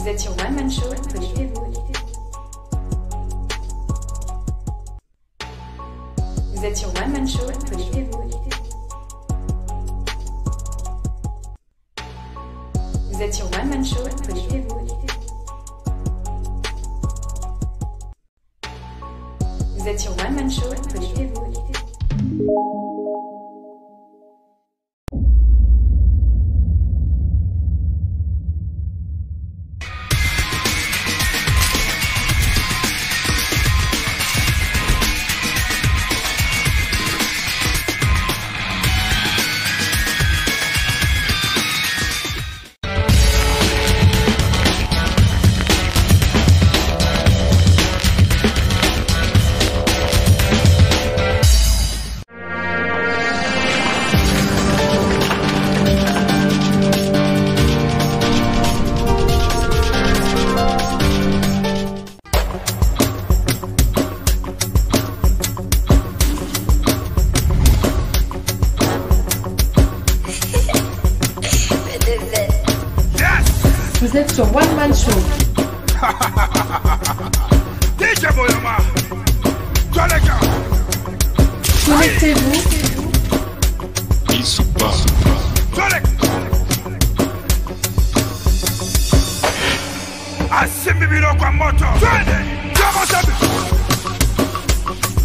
Vous êtes sur One Man Show, connectez-vous. Vous êtes sur One Man Show, connectez-vous. Vous êtes sur One Man Show, connectez-vous. Vous êtes sur One Man Show, connectez-vous. Vous êtes sur One Man Show. Connectez-vous. Ils sont pas.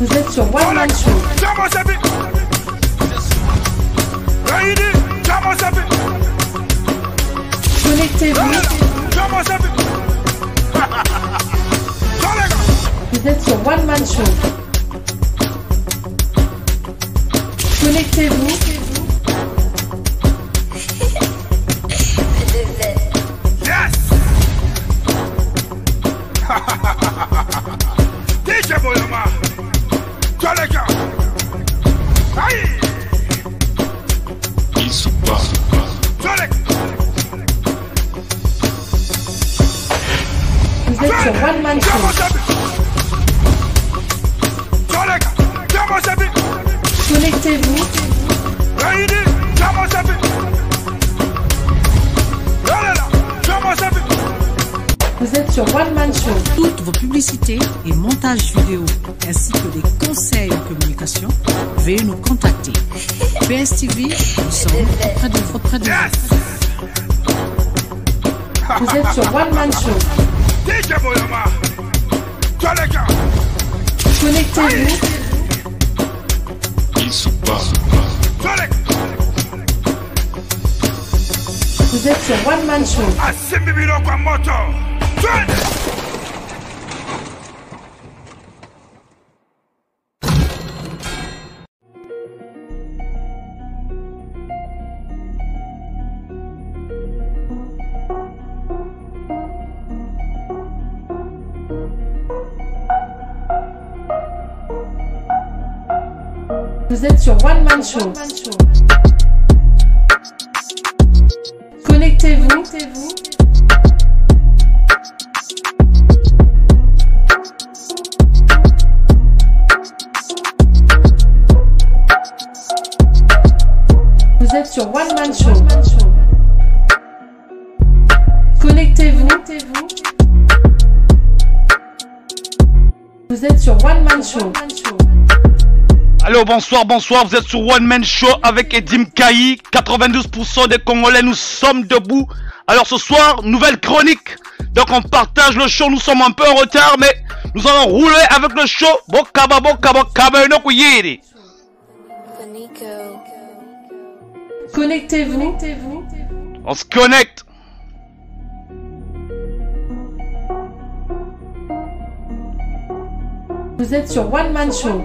Vous êtes sur One Man Show. Connectez-vous. Vous êtes sur One Man Show. Connectez-vous. Ils sont pas. Vous êtes sur One Man Show. Connectez-vous. Vous êtes sur One Man Show. Toutes vos publicités et montages vidéo, ainsi que des conseils en communication, veuillez nous contacter. PSTV, nous sommes auprès de vous. Vous êtes sur One Man Show. Connectez-vous. Ils sont pas. Vous êtes sur One Man Show. Vous êtes sur One Man Show. Connectez-vous. Vous êtes sur One Man Show. Connectez-vous. Vous êtes sur One Man Show. Allô, bonsoir, vous êtes sur One Man Show avec Edim Kayi. 92% des Congolais, nous sommes debout. Alors ce soir, nouvelle chronique. Donc on partage le show, nous sommes un peu en retard, mais nous allons rouler avec le show. Connectez-vous. On se connecte. Vous êtes sur One Man Show.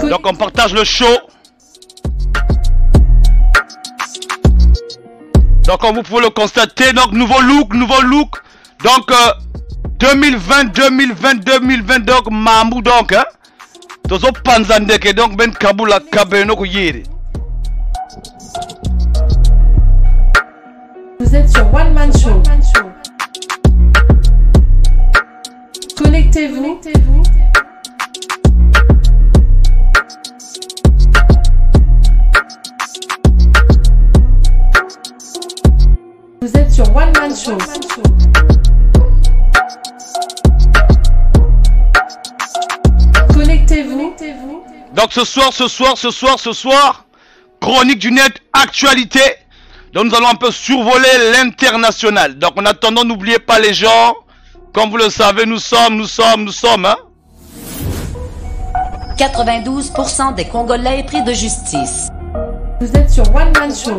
Donc on partage le show. Donc comme vous pouvez le constater, donc nouveau look. Donc 2020, donc Mamou donc hein. Tozo Panzandeke donc ben Kabula Kabeno Yere. Vous êtes sur One Man Show. Connectez-vous. Man Show. Connectez-vous. Donc ce soir, chronique du net, actualité. Donc nous allons un peu survoler l'international. Donc en attendant, n'oubliez pas les gens. Comme vous le savez, nous sommes, hein. 92% des Congolais pris de justice. Vous êtes sur One Man Show.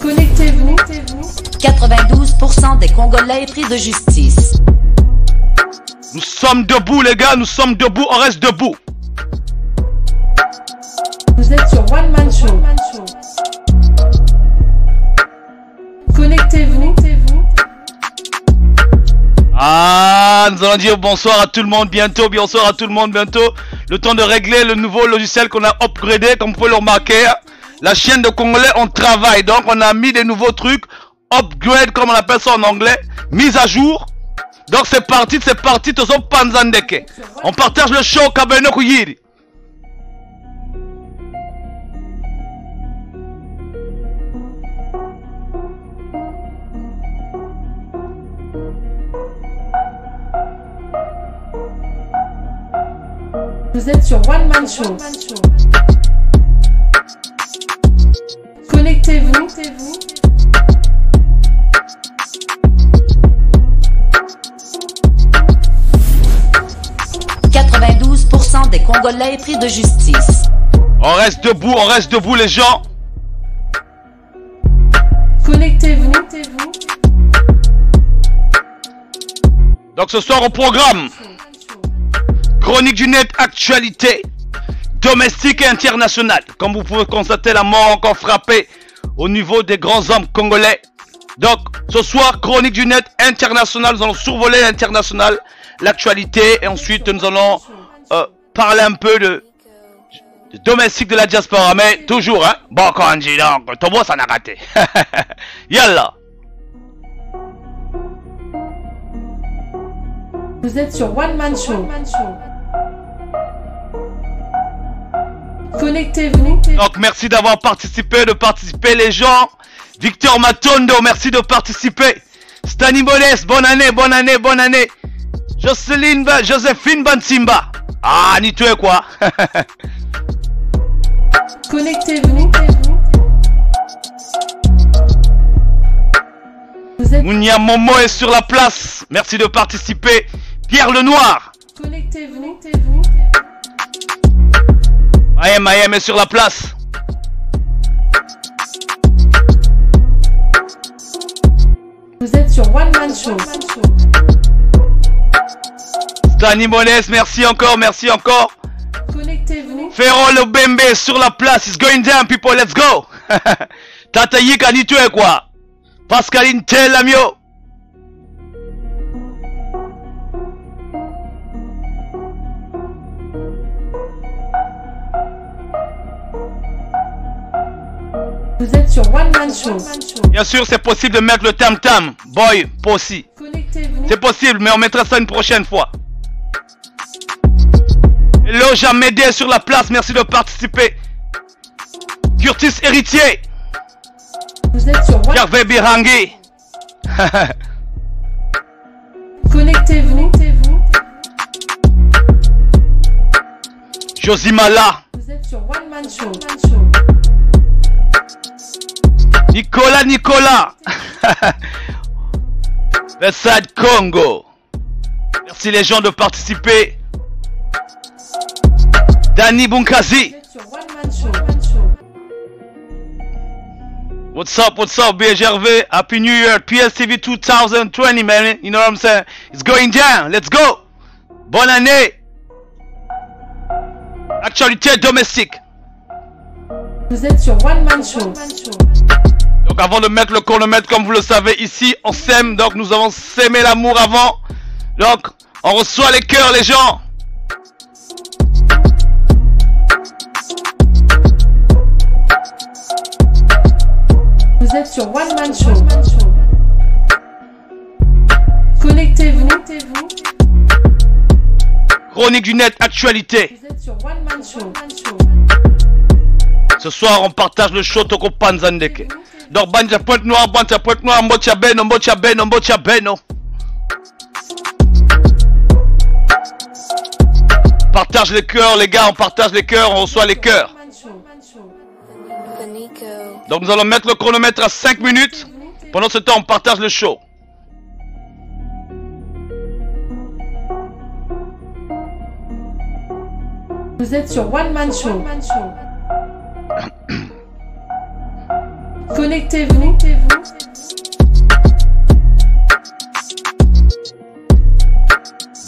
Connectez-vous. 92% des Congolais pris de justice. Nous sommes debout les gars, nous sommes debout, on reste debout. Vous êtes sur One Man Show. Connectez-vous. Ah, nous allons dire bonsoir à tout le monde bientôt, bonsoir à tout le monde bientôt. Le temps de régler le nouveau logiciel qu'on a upgradé, comme vous pouvez le remarquer. La chaîne de Congolais, on travaille, donc on a mis des nouveaux trucs, upgrade comme on appelle ça en anglais, mise à jour. Donc c'est parti, Tozo Panzandeke. On partage le show Kabeno Kuyiri. Vous êtes sur One Man Show. Connectez-vous. 92% des Congolais pris de justice. On reste debout les gens. Connectez-vous. Donc ce soir au programme, chronique du net, actualité, domestique et internationale. Comme vous pouvez constater, la mort a encore frappé au niveau des grands hommes congolais. Donc ce soir, chronique du net, international, nous allons survoler l'international, l'actualité, et ensuite nous allons parler un peu de domestique de la diaspora, mais toujours, hein. Bon, quand on dit donc, Tobo, ça n'a raté. Yalla. Vous êtes sur One Man Show. Connectez-vous. Donc merci d'avoir participé, les gens. Victor Matondo, merci de participer. Stani Bones, bonne année. Joséphine Bansimba. Ah, ni toi quoi. Connectez-vous. Mounia Momo est sur la place. Merci de participer. Pierre Lenoir. Connectez-vous. Mayem est sur la place. Vous êtes sur One Man Show. Stani Bones, merci encore. Connectez-vous. Ferrol Obembe sur la place. It's going down, people. Let's go. Tata Yika, ni toi quoi. Pascaline Telamio. Vous êtes sur One Man Show. Bien sûr, c'est possible de mettre le tam-tam. Boy, possi. Connectez-vous. C'est possible, mais on mettra ça une prochaine fois. Hello, Jamédé sur la place. Merci de participer. Curtis Héritier. Vous êtes sur One. Hervé Birangi. Connectez-vous. Josimala. Vous êtes sur One Man Show. Nicolas. Westside Congo. Merci les gens de participer. Danny Bunkazi. Vous êtes sur One Man Show. What's up, BGRV? Happy New Year, PSTV 2020, man. You know what I'm saying? It's going down. Let's go. Bonne année. Actualité domestique. Vous êtes sur One Man Show. Donc avant de mettre le chronomètre, comme vous le savez, ici, on sème. Donc nous avons sémé l'amour avant. Donc, on reçoit les cœurs, les gens. Vous êtes sur One Man Show. Connectez-vous. Chronique du net, actualité. Vous êtes sur One Man Show. Ce soir, on partage le show Toko Panzandeke. Donc Banja Pointe-Noire, Mbotia Beno. Partage les cœurs, les gars, on partage les cœurs, on reçoit les cœurs. Donc nous allons mettre le chronomètre à 5 minutes. Pendant ce temps, on partage le show. Vous êtes sur One Man Show. Connectez-vous.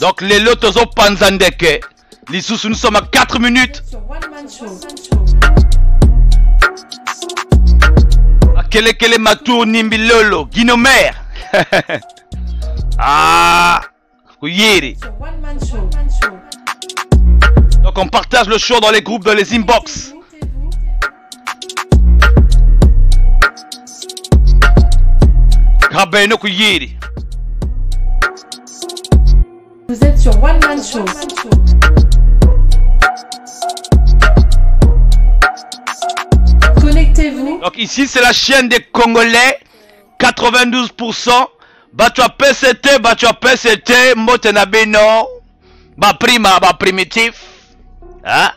Donc les lotozo panzandeke. L'issous, nous sommes à 4 minutes. Sur One Man Show. Kele Matou Nimbilolo, Guinomer. Ah, Kouyeri. Sur One Man Show. Donc on partage le show dans les groupes, dans les inbox. Grabeno Kouyeri. Vous êtes sur One Man Show. Connectez-vous. Donc ici c'est la chaîne des Congolais. 92%. Batua PCT, Motena Beno. Ba prima, ba primitif. Hein?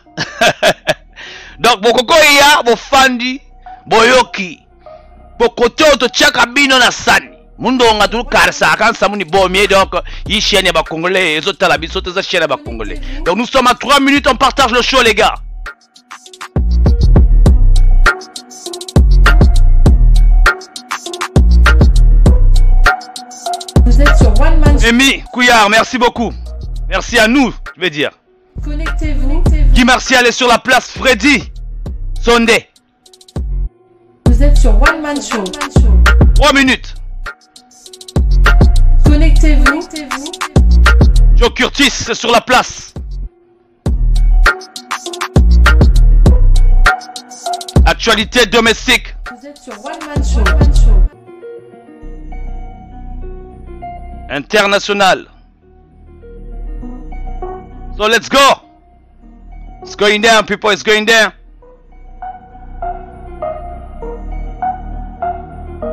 Donc bokoko ya, bo fandi, boyoki. Bokote oto tchaka bino na sani. Mundo nga tu karsa kansa muni bomie donc yi chaîne ba Congolais, ezota la biso teza chaîne ba Congolais. Donc nous sommes à 3 minutes, on partage le show les gars. Vous êtes sur One Man Show. Emi Couillard, merci beaucoup. Merci à nous, je vais dire. Connectez-vous. Guy Martial est sur la place, Freddy Sondé. Vous êtes sur One Man Show. 3 minutes. Connectez-vous. Joe Curtis est sur la place. Actualité domestique. Vous êtes sur One Man Show. International. So let's go. It's going down, people. It's going down.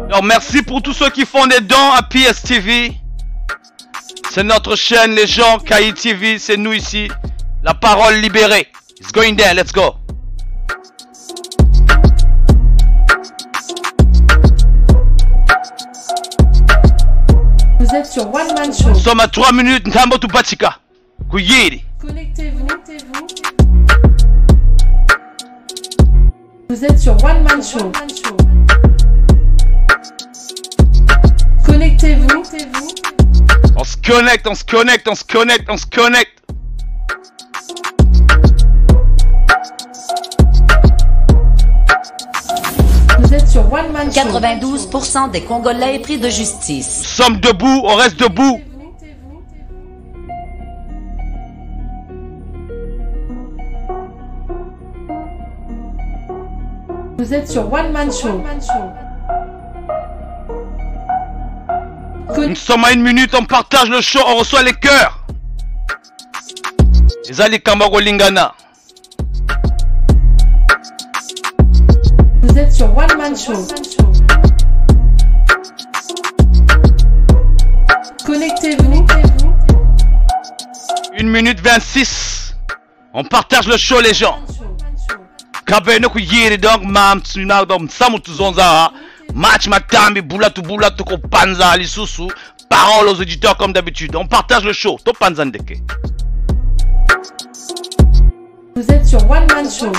Alors merci pour tous ceux qui font des dons à PSTV. C'est notre chaîne, les gens. KI TV, c'est nous ici. La parole libérée. It's going down. Let's go. Vous êtes sur One Man Show. Nous sommes à 3 minutes. Ntambo Tupachika. Kuyiri. Connectez-vous. Vous êtes sur One Man Show. Connectez-vous. On se connecte, on se connecte, on se connecte, on se connecte. Vous êtes sur One Man Show. 92% des Congolais pris de justice. Nous sommes debout, on reste debout. Vous êtes sur One Man Show. Nous sommes à 1 minute, on partage le show, on reçoit les cœurs. Les Ali Kambago Lingana. Vous êtes sur One Man Show. Connectez-vous. 1 minute 26. On partage le show les gens. Kabeno Kuyiri donc mam tsuna donc samutu zonza. Match Matambi, Boulatou Kopanza, Lisusu. Parole aux auditeurs comme d'habitude. On partage le show. Top Panzandeke. Vous êtes sur One Man Show.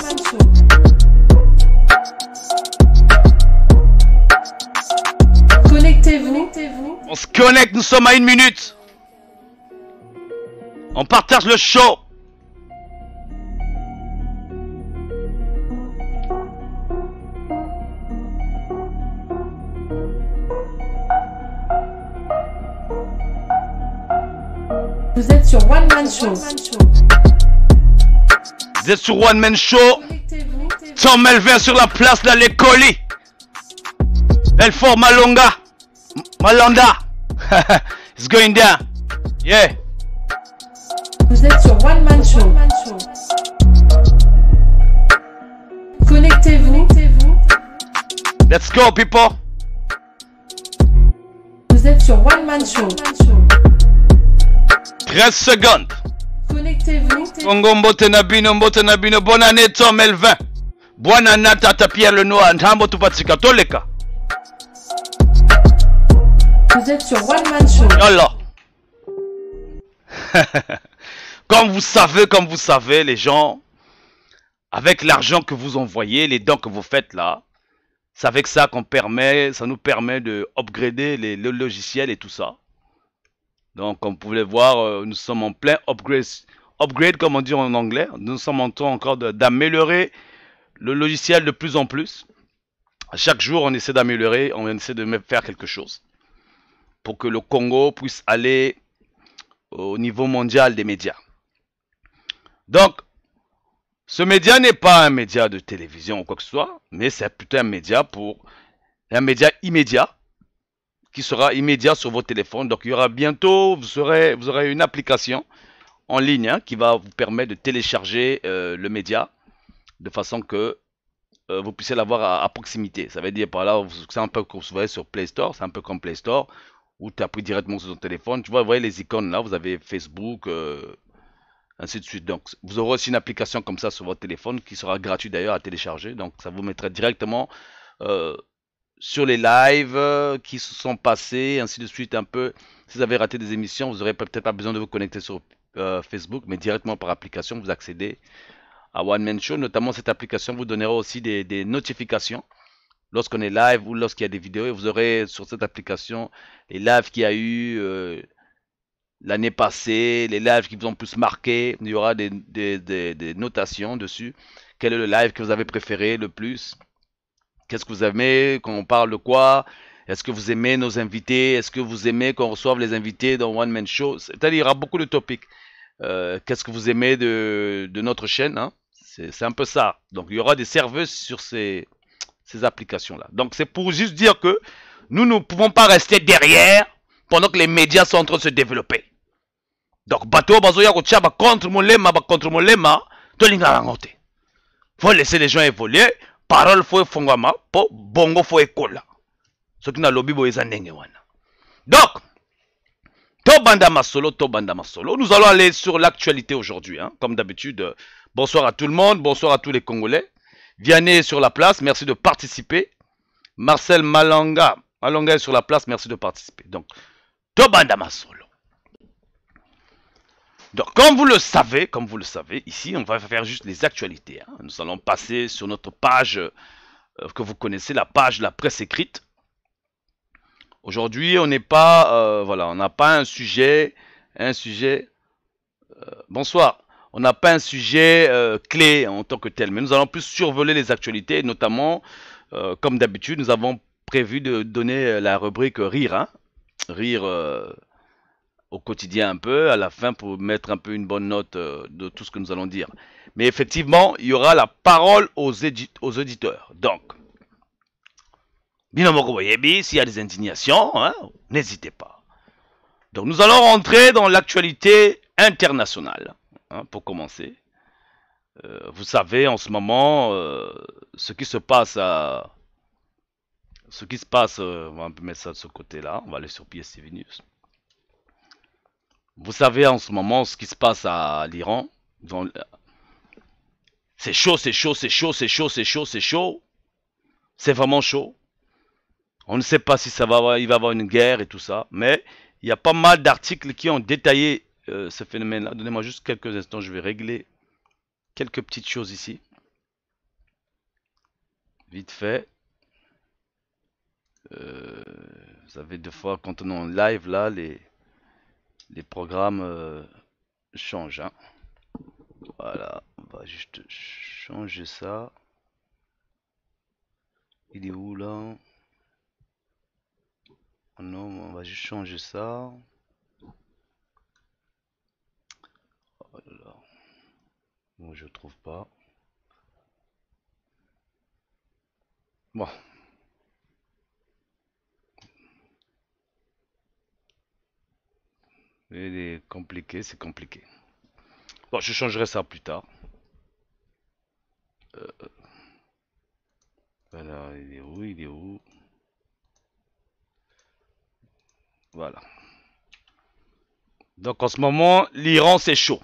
Connectez-vous. On se connecte, nous sommes à 1 minute. On partage le show. Vous êtes sur One Man Show. Vous êtes sur One Man Show. Connectez-vous. Tom Melvin sur la place de l'école. Belfort Malonga. Malanda. It's going down. Yeah. Vous êtes sur One Man Show. Connectez-vous. Let's go, people. Vous êtes sur One Man Show. 13 secondes. Connectez-vous. Congo mbote na bino, bonne année Tom Elvin. Bonne année Tata Pierre Lenoir, Ntambo tupatika toleka. Vous êtes sur One Man Show. Yallah. Comme vous savez, les gens, avec l'argent que vous envoyez, les dons que vous faites là, c'est avec ça ça nous permet de upgrader le logiciel et tout ça. Donc, comme vous pouvez le voir, nous sommes en plein upgrade comme on dit en anglais. Nous sommes en train encore d'améliorer le logiciel de plus en plus. À chaque jour, on essaie d'améliorer, on essaie de faire quelque chose pour que le Congo puisse aller au niveau mondial des médias. Donc, ce média n'est pas un média de télévision ou quoi que ce soit, mais c'est plutôt un média immédiat, qui sera immédiat sur vos téléphones. Donc, il y aura bientôt, vous aurez une application en ligne qui va vous permettre de télécharger le média de façon que vous puissiez l'avoir à proximité. Ça veut dire par là, c'est un peu comme vous voyez sur Play Store, c'est un peu comme Play Store, où tu as pris directement sur ton téléphone. Tu vois, vous voyez les icônes là, vous avez Facebook, ainsi de suite. Donc, vous aurez aussi une application comme ça sur votre téléphone qui sera gratuite d'ailleurs à télécharger. Donc, ça vous mettra directement sur les lives qui se sont passés, ainsi de suite un peu. Si vous avez raté des émissions, vous n'aurez peut-être pas besoin de vous connecter sur Facebook, mais directement par application, vous accédez à One Man Show. Notamment, cette application vous donnera aussi des notifications lorsqu'on est live ou lorsqu'il y a des vidéos. Et vous aurez sur cette application les lives qu'il y a eu l'année passée, les lives qui vous ont plus marqué. Il y aura des notations dessus. Quel est le live que vous avez préféré le plus? Qu'est-ce que vous aimez? Quand on parle de quoi? Est-ce que vous aimez nos invités? Est-ce que vous aimez qu'on reçoive les invités dans One Man Show? C'est-à-dire, il y aura beaucoup de topics. Qu'est-ce que vous aimez de notre chaîne, hein? C'est un peu ça. Donc, il y aura des serveuses sur ces applications-là. Donc, c'est pour juste dire que nous ne pouvons pas rester derrière pendant que les médias sont en train de se développer. Donc, bateau, bazoya, kotia, ba contre mon lema, tolinga langote. Faut laisser les gens évoluer. Parole faut fongama, po bongo faut écola. Ce qui n'a lobby boyeza nenge wana. Donc, Tobanda Masolo, nous allons aller sur l'actualité aujourd'hui, hein, comme d'habitude. Bonsoir à tout le monde, bonsoir à tous les Congolais. Vianney sur la place, merci de participer. Marcel Malanga est sur la place, merci de participer. Donc, Tobanda Masolo. Donc, comme vous le savez, ici, on va faire juste les actualités. Hein. Nous allons passer sur notre page que vous connaissez, la page de la presse écrite. Aujourd'hui, on n'est pas, voilà, on n'a pas un sujet, bonsoir, on n'a pas un sujet clé en tant que tel, mais nous allons plus survoler les actualités, notamment, comme d'habitude, nous avons prévu de donner la rubrique rire, hein, rire au quotidien un peu, à la fin pour mettre un peu une bonne note de tout ce que nous allons dire. Mais effectivement, il y aura la parole aux auditeurs. Donc, s'il y a des indignations, hein, n'hésitez pas. Donc nous allons rentrer dans l'actualité internationale, hein, pour commencer. Vous savez en ce moment ce qui se passe, on va un peu mettre ça de ce côté-là, on va aller sur PSTV News. Vous savez en ce moment ce qui se passe à l'Iran. C'est chaud, c'est chaud, c'est chaud, c'est chaud, c'est chaud, c'est chaud. C'est vraiment chaud. On ne sait pas si il va y avoir une guerre et tout ça, mais il y a pas mal d'articles qui ont détaillé ce phénomène-là. Donnez-moi juste quelques instants, je vais régler quelques petites choses ici. Vite fait. Vous savez, deux fois, quand on est en live, là, les programmes changent. Hein. Voilà, on va juste changer ça. Il est où, là? Non, on va juste changer ça. Oh là là. Bon, je trouve pas. Bon. Il est compliqué, c'est compliqué. Bon, je changerai ça plus tard. Voilà. Alors, il est où? Il est où? Voilà. Donc en ce moment, l'Iran c'est chaud.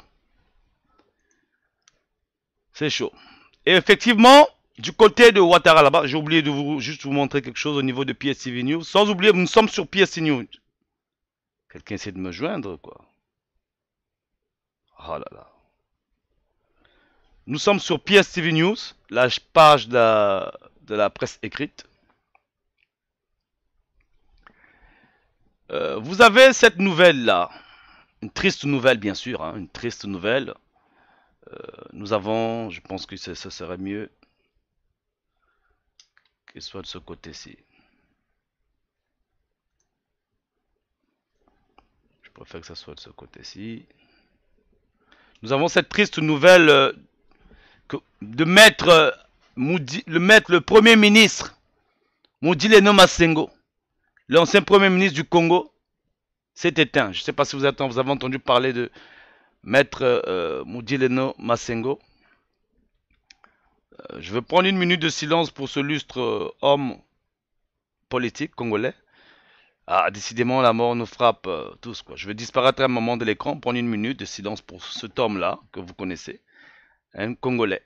C'est chaud. Et effectivement, du côté de Ouattara là-bas, j'ai oublié de juste vous montrer quelque chose au niveau de PSTV News. Sans oublier, nous sommes sur PSTV News. Quelqu'un essaie de me joindre, quoi. Oh là là. Nous sommes sur PSTV News, la page de la presse écrite. Vous avez cette nouvelle-là. Une triste nouvelle, bien sûr. Hein, une triste nouvelle. Nous avons, je pense que ça serait mieux qu'il soit de ce côté-ci. Je préfère que ça soit de ce côté-ci. Nous avons cette triste nouvelle de mettre le premier ministre Moudileno Masengo, l'ancien premier ministre du Congo, s'est éteint. Je ne sais pas si vous avez entendu parler de Maître Moudileno Masengo. Je vais prendre une minute de silence pour ce lustre homme politique congolais. Ah, décidément, la mort nous frappe tous, quoi. Je vais disparaître un moment de l'écran, prendre une minute de silence pour cet homme-là, que vous connaissez, un Congolais.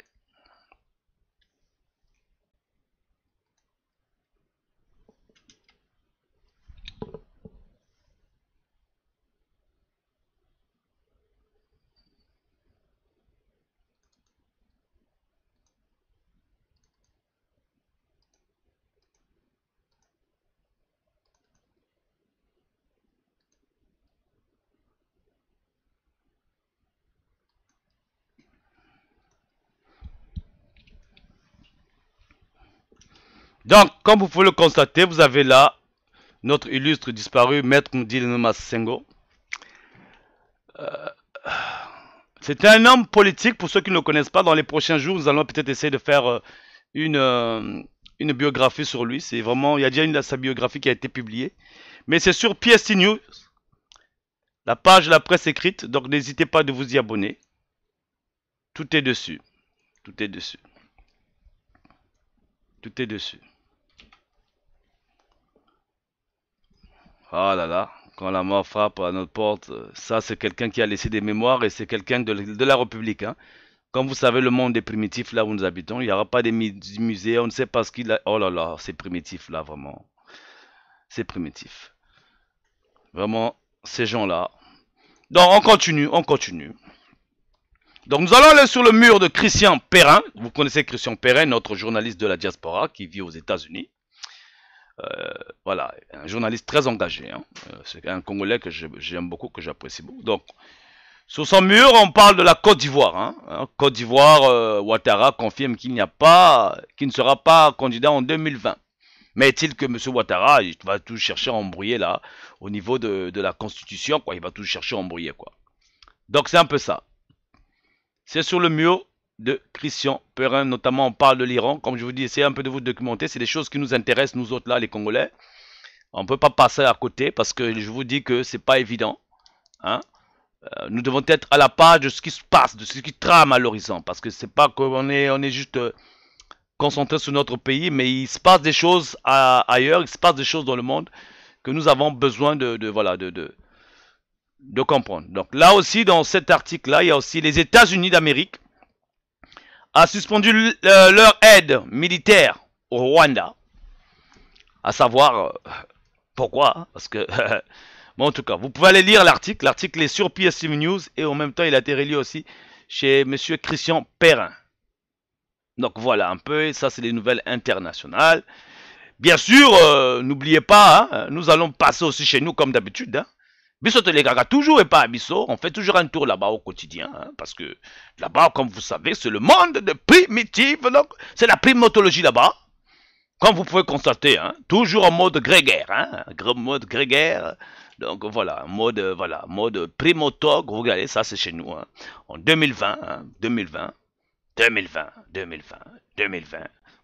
Donc, comme vous pouvez le constater, vous avez là notre illustre disparu, Maître Moudileno Masengo. C'était un homme politique, pour ceux qui ne le connaissent pas. Dans les prochains jours, nous allons peut-être essayer de faire une biographie sur lui. C'est vraiment, il y a déjà sa biographie qui a été publiée. Mais c'est sur PST News, la page de la presse écrite. Donc, n'hésitez pas de vous y abonner. Tout est dessus. Tout est dessus. Tout est dessus. Oh là là, quand la mort frappe à notre porte, ça c'est quelqu'un qui a laissé des mémoires et c'est quelqu'un de la République. Hein. Comme vous savez, le monde est primitif là où nous habitons. Il n'y aura pas de musées, on ne sait pas ce qu'il a. Oh là là, c'est primitif là, vraiment. C'est primitif. Vraiment, ces gens-là. Donc on continue, on continue. Donc nous allons aller sur le mur de Christian Perrin. Vous connaissez Christian Perrin, notre journaliste de la diaspora qui vit aux États-Unis. Voilà, un journaliste très engagé. Hein. C'est un Congolais que j'aime beaucoup, que j'apprécie beaucoup. Donc, sur son mur, on parle de la Côte d'Ivoire. Hein. Côte d'Ivoire, Ouattara confirme qu'il n'y a pas, qu'il ne sera pas candidat en 2020. Mais est-il que M. Ouattara, il va tout chercher à embrouiller là, au niveau de la Constitution, quoi. Il va tout chercher à embrouiller, quoi. Donc, c'est un peu ça. C'est sur le mur de Christian Perrin, notamment on parle de l'Iran. Comme je vous dis, essayez un peu de vous documenter. C'est des choses qui nous intéressent, nous autres là, les Congolais. On ne peut pas passer à côté parce que je vous dis que c'est pas évident. Hein. Nous devons être à la page de ce qui se passe, de ce qui trame à l'horizon. Parce que c'est pas qu'on est juste concentré sur notre pays, mais il se passe des choses ailleurs, il se passe des choses dans le monde que nous avons besoin de comprendre. Donc là aussi, dans cet article-là, il y a aussi les États-Unis d'Amérique a suspendu leur aide militaire au Rwanda. À savoir, pourquoi? Parce que, bon, en tout cas, vous pouvez aller lire l'article. L'article est sur PSTV News et en même temps, il a été relié aussi chez M. Christian Perrin. Donc voilà, un peu, ça c'est les nouvelles internationales. Bien sûr, n'oubliez pas, hein, nous allons passer aussi chez nous comme d'habitude. Hein. Bisso les gaga toujours et pas à Bisso, on fait toujours un tour là-bas au quotidien, hein, parce que là-bas, comme vous savez, c'est le monde de primitif, donc c'est la primatologie là-bas, comme vous pouvez constater, hein, toujours en mode grégaire, hein, mode grégaire, donc voilà, mode primotog, regardez, ça c'est chez nous, hein, en 2020, hein, 2020,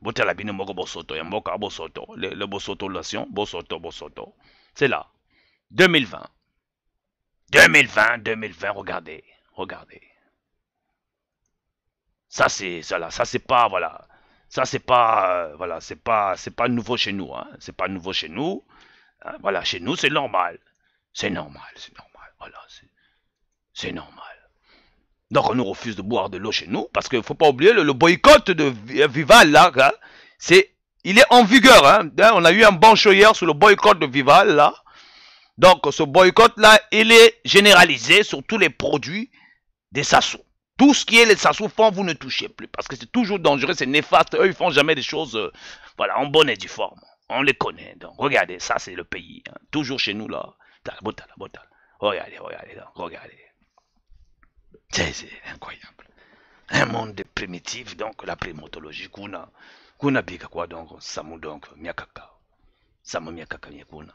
Botela bino moko bosoto, ya mboka bosoto, le bosoto lation, bosoto, c'est là, 2020. 2020, regardez. Ça c'est pas, voilà. Ça, c'est pas, voilà, c'est pas nouveau chez nous, hein. C'est pas nouveau chez nous. Hein. Voilà, chez nous, c'est normal. C'est normal, c'est normal. Voilà, c'est normal. Donc, on nous refuse de boire de l'eau chez nous, parce qu'il ne faut pas oublier le boycott de Vival, là, hein, il est en vigueur. Hein. On a eu un bon show hier sur le boycott de Vival, là. Donc, ce boycott-là, il est généralisé sur tous les produits des Sassou. Tout ce qui est les Sassou font, vous ne touchez plus, parce que c'est toujours dangereux, c'est néfaste. Eux, ils font jamais des choses, voilà, en bonne et due forme. On les connaît. Donc, regardez, ça, c'est le pays. Hein. Toujours chez nous, là. Regardez, regardez. C'est incroyable. Un monde de primitif, donc la primatologie, kuna bika quoi, donc, samu donc, miakaka. Samu miakaka miakuna.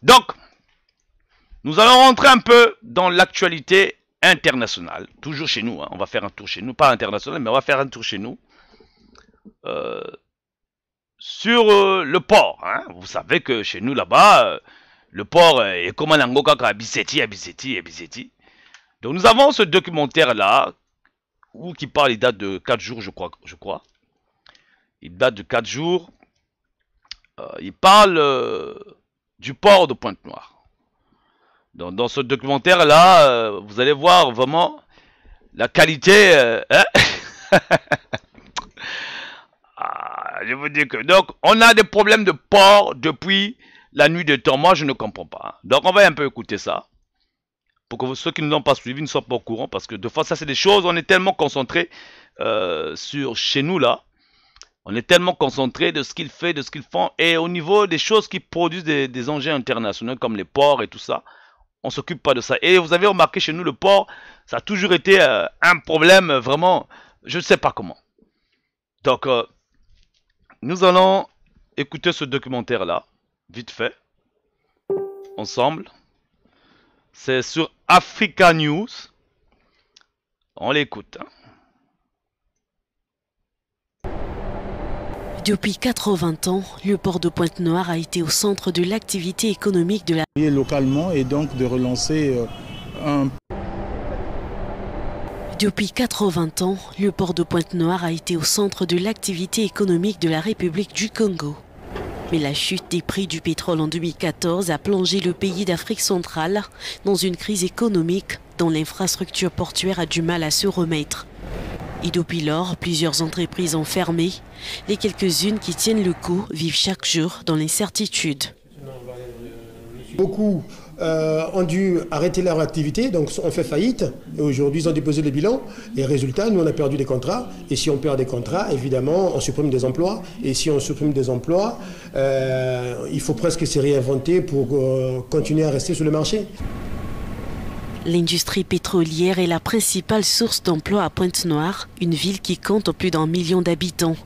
Donc, nous allons rentrer un peu dans l'actualité internationale, toujours chez nous, hein. On va faire un tour chez nous, pas international, mais on va faire un tour chez nous. Sur le port, hein. Vous savez que chez nous, là-bas, le port est comme un angoka à Biseti. Donc nous avons ce documentaire-là, qui parle, il date de 4 jours, je crois. Il date de 4 jours. Il parle du port de Pointe-Noire. Donc dans ce documentaire-là, vous allez voir vraiment la qualité. Hein? Je vous dis que... Donc, on a des problèmes de port depuis la nuit de temps. Moi, je ne comprends pas. Hein. Donc, on va un peu écouter ça. Pour que ceux qui ne l'ont pas suivi ne soient pas au courant. Parce que, de fois, ça, c'est des choses... On est tellement concentré sur chez nous, là. On est tellement concentré de ce qu'ils font, de ce qu'ils font. Et au niveau des choses qui produisent des engins internationaux, comme les ports et tout ça, on ne s'occupe pas de ça. Et vous avez remarqué, chez nous, le port, ça a toujours été un problème, vraiment, je ne sais pas comment. Donc, nous allons écouter ce documentaire-là, vite fait, ensemble. C'est sur Africa News. On l'écoute. Hein. Depuis 80 ans, le port de Pointe-Noire a été au centre de l'activité économique de la... localement et donc de relancer un... Depuis 80 ans, le port de Pointe-Noire a été au centre de l'activité économique de la République du Congo. Mais la chute des prix du pétrole en 2014 a plongé le pays d'Afrique centrale dans une crise économique dont l'infrastructure portuaire a du mal à se remettre. Et depuis lors, plusieurs entreprises ont fermé. Les quelques-unes qui tiennent le coup vivent chaque jour dans l'incertitude. Beaucoup ont dû arrêter leur activité, donc ont fait faillite. Et aujourd'hui, ils ont déposé le bilan. Et résultat, nous, on a perdu des contrats. Et si on perd des contrats, évidemment, on supprime des emplois. Et si on supprime des emplois, il faut presque se réinventer pour continuer à rester sur le marché. L'industrie pétrolière est la principale source d'emploi à Pointe-Noire, une ville qui compte plus d'1 million d'habitants.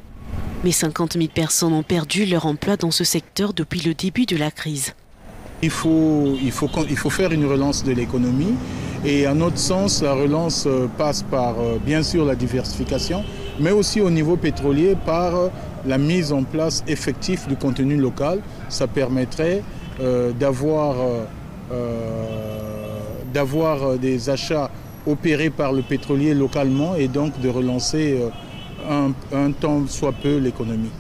Mais 50 000 personnes ont perdu leur emploi dans ce secteur depuis le début de la crise. Il faut faire une relance de l'économie et à notre sens, la relance passe par bien sûr la diversification, mais aussi au niveau pétrolier par la mise en place effective du contenu local. Ça permettrait d'avoir des achats opérés par le pétrolier localement et donc de relancer un tant soit peu l'économie.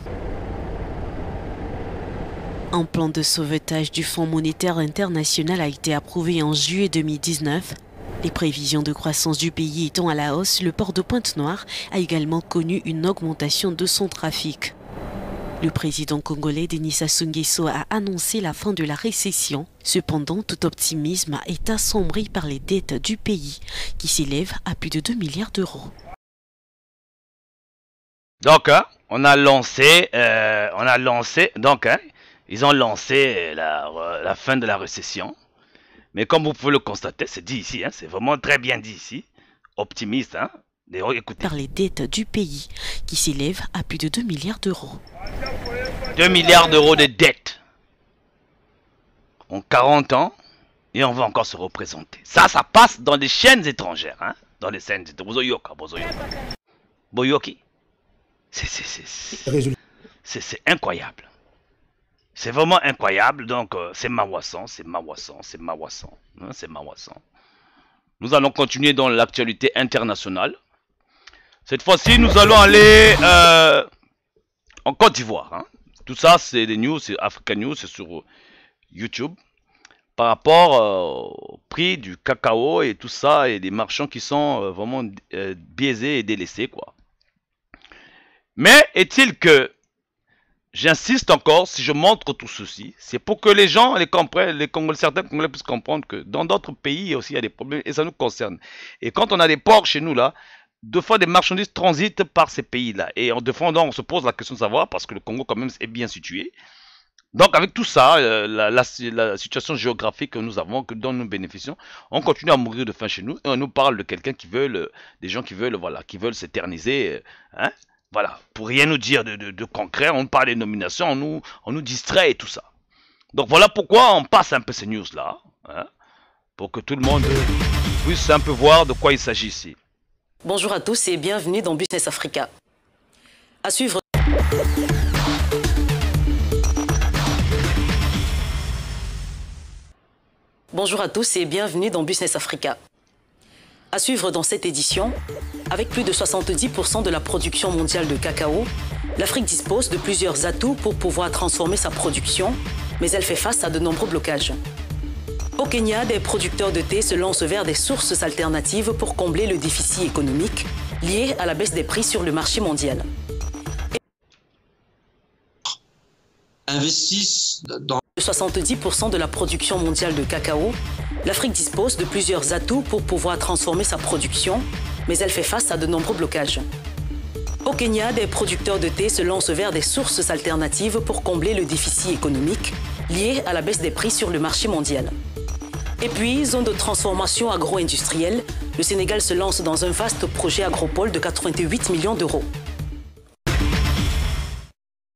Un plan de sauvetage du Fonds monétaire international a été approuvé en juillet 2019. Les prévisions de croissance du pays étant à la hausse, le port de Pointe-Noire a également connu une augmentation de son trafic. Le président congolais Denis Sassou Nguesso a annoncé la fin de la récession. Cependant, tout optimisme est assombri par les dettes du pays, qui s'élèvent à plus de 2 milliards d'euros. Donc, hein, ils ont lancé la fin de la récession. Mais comme vous pouvez le constater, c'est dit ici, hein, c'est vraiment très bien dit ici. Optimiste, hein. Par les dettes du pays, qui s'élèvent à plus de 2 milliards d'euros. 2 milliards d'euros de dettes. En 40 ans, et on va encore se représenter. Ça passe dans des chaînes étrangères, hein. Dans les chaînes étrangères. Boyoki. C'est incroyable. C'est vraiment incroyable. Donc, c'est Mawassan. Hein, c'est Mawassan. Nous allons continuer dans l'actualité internationale. Cette fois-ci, nous allons aller en Côte d'Ivoire. Hein. Tout ça, c'est des news, c'est Africa News, c'est sur YouTube. Par rapport au prix du cacao et tout ça, et des marchands qui sont vraiment biaisés et délaissés, quoi. Mais est-il que, j'insiste encore, si je montre tout ceci, c'est pour que les gens les comprennent, certains Congolais puissent comprendre que dans d'autres pays aussi, il y a des problèmes et ça nous concerne. Et quand on a des ports chez nous, là, deux fois des marchandises transitent par ces pays-là. Et en défendant, on se pose la question de savoir, parce que le Congo, quand même, est bien situé. Donc, avec tout ça, la situation géographique que nous avons, dont nous bénéficions, on continue à mourir de faim chez nous. Et on nous parle de quelqu'un qui veut, des gens qui veulent, voilà, qui veulent s'éterniser, hein. Voilà, pour rien nous dire de concret, on parle des nominations, on nous distrait et tout ça. Donc voilà pourquoi on passe un peu ces news-là, hein, pour que tout le monde puisse un peu voir de quoi il s'agit ici. Bonjour à tous et bienvenue dans Business Africa. À suivre. Bonjour à tous et bienvenue dans Business Africa. À suivre dans cette édition, avec plus de 70% de la production mondiale de cacao, l'Afrique dispose de plusieurs atouts pour pouvoir transformer sa production, mais elle fait face à de nombreux blocages. Au Kenya, des producteurs de thé se lancent vers des sources alternatives pour combler le déficit économique lié à la baisse des prix sur le marché mondial. Investissent dans 70% de la production mondiale de cacao, l'Afrique dispose de plusieurs atouts pour pouvoir transformer sa production, mais elle fait face à de nombreux blocages. Au Kenya, des producteurs de thé se lancent vers des sources alternatives pour combler le déficit économique lié à la baisse des prix sur le marché mondial. Et puis, zone de transformation agro-industrielle, le Sénégal se lance dans un vaste projet agropole de 88 millions d'euros.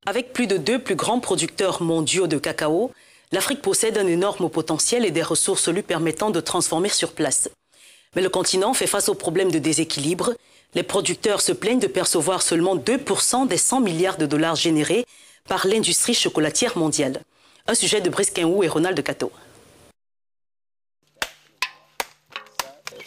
Avec plus de 2 plus grands producteurs mondiaux de cacao, l'Afrique possède un énorme potentiel et des ressources lui permettant de transformer sur place. Mais le continent fait face aux problèmes de déséquilibre. Les producteurs se plaignent de percevoir seulement 2% des 100 milliards de dollars générés par l'industrie chocolatière mondiale. Un sujet de Brice Kenwou et Ronald Cato.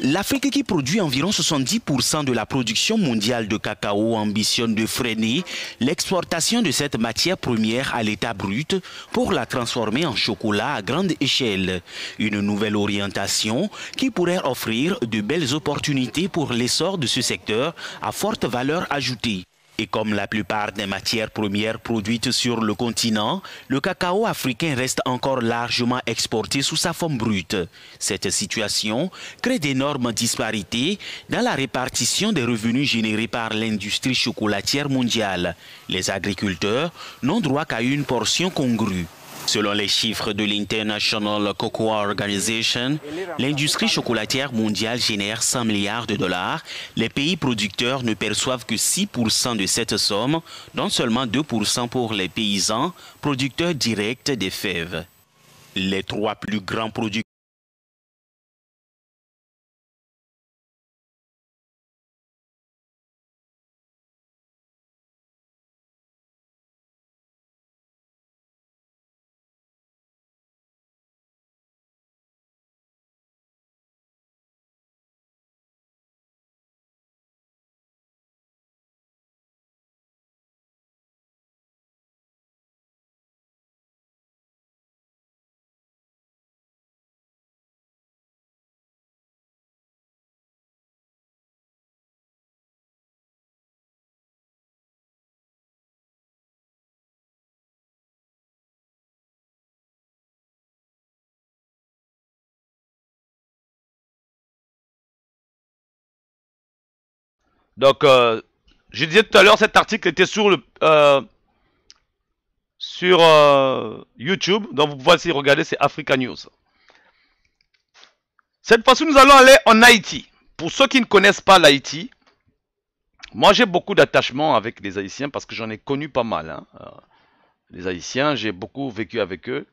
L'Afrique, qui produit environ 70% de la production mondiale de cacao, ambitionne de freiner l'exportation de cette matière première à l'état brut pour la transformer en chocolat à grande échelle. Une nouvelle orientation qui pourrait offrir de belles opportunités pour l'essor de ce secteur à forte valeur ajoutée. Et comme la plupart des matières premières produites sur le continent, le cacao africain reste encore largement exporté sous sa forme brute. Cette situation crée d'énormes disparités dans la répartition des revenus générés par l'industrie chocolatière mondiale. Les agriculteurs n'ont droit qu'à une portion congrue. Selon les chiffres de l'International Cocoa Organization, l'industrie chocolatière mondiale génère 100 milliards de dollars. Les pays producteurs ne perçoivent que 6% de cette somme, dont seulement 2% pour les paysans, producteurs directs des fèves. Les 3 plus grands producteurs Donc, je disais tout à l'heure, cet article était sur YouTube, donc vous pouvez aussi regarder, c'est Africa News. Cette fois-ci, nous allons aller en Haïti. Pour ceux qui ne connaissent pas l'Haïti, moi j'ai beaucoup d'attachement avec les Haïtiens parce que j'en ai connu pas mal. Hein. Les Haïtiens, j'ai beaucoup vécu avec eux.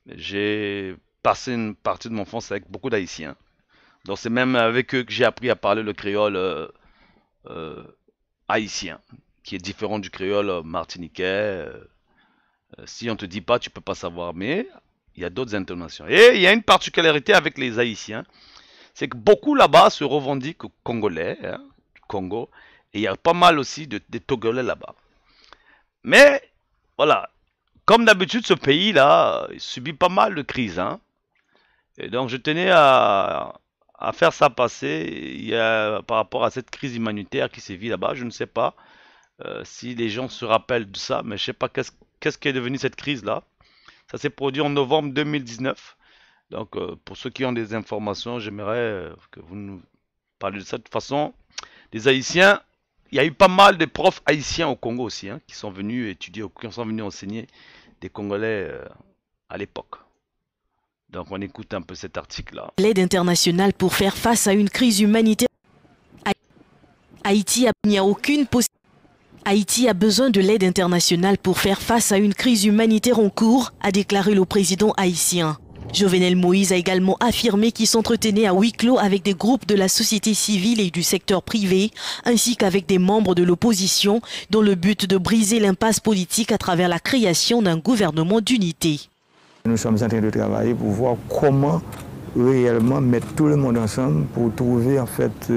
J'ai passé une partie de mon enfance avec beaucoup d'Haïtiens. Donc c'est même avec eux que j'ai appris à parler le créole haïtien, qui est différent du créole martiniquais. Si on te dit pas, tu peux pas savoir, mais il y a d'autres intonations. Et il y a une particularité avec les Haïtiens, c'est que beaucoup là-bas se revendiquent congolais, hein, du Congo, et il y a pas mal aussi de Togolais là-bas. Mais, voilà, comme d'habitude, ce pays-là, il subit pas mal de crises, hein. Et donc, je tenais à faire ça passer. Il y a, par rapport à cette crise humanitaire qui sévit là-bas, je ne sais pas si les gens se rappellent de ça, mais je sais pas qu'est-ce qui est devenu cette crise-là. Ça s'est produit en novembre 2019. Donc, pour ceux qui ont des informations, j'aimerais que vous nous parliez de ça. De toute façon, les Haïtiens, il y a eu pas mal de profs haïtiens au Congo aussi, hein, qui sont venus étudier, qui sont venus enseigner des Congolais à l'époque. Donc, on écoute un peu cet article-là. L'aide internationale pour faire face à une crise humanitaire. Haïti a besoin de l'aide internationale pour faire face à une crise humanitaire en cours, a déclaré le président haïtien. Jovenel Moïse a également affirmé qu'il s'entretenait à huis clos avec des groupes de la société civile et du secteur privé, ainsi qu'avec des membres de l'opposition, dans le but de briser l'impasse politique à travers la création d'un gouvernement d'unité. Nous sommes en train de travailler pour voir comment réellement mettre tout le monde ensemble pour trouver en fait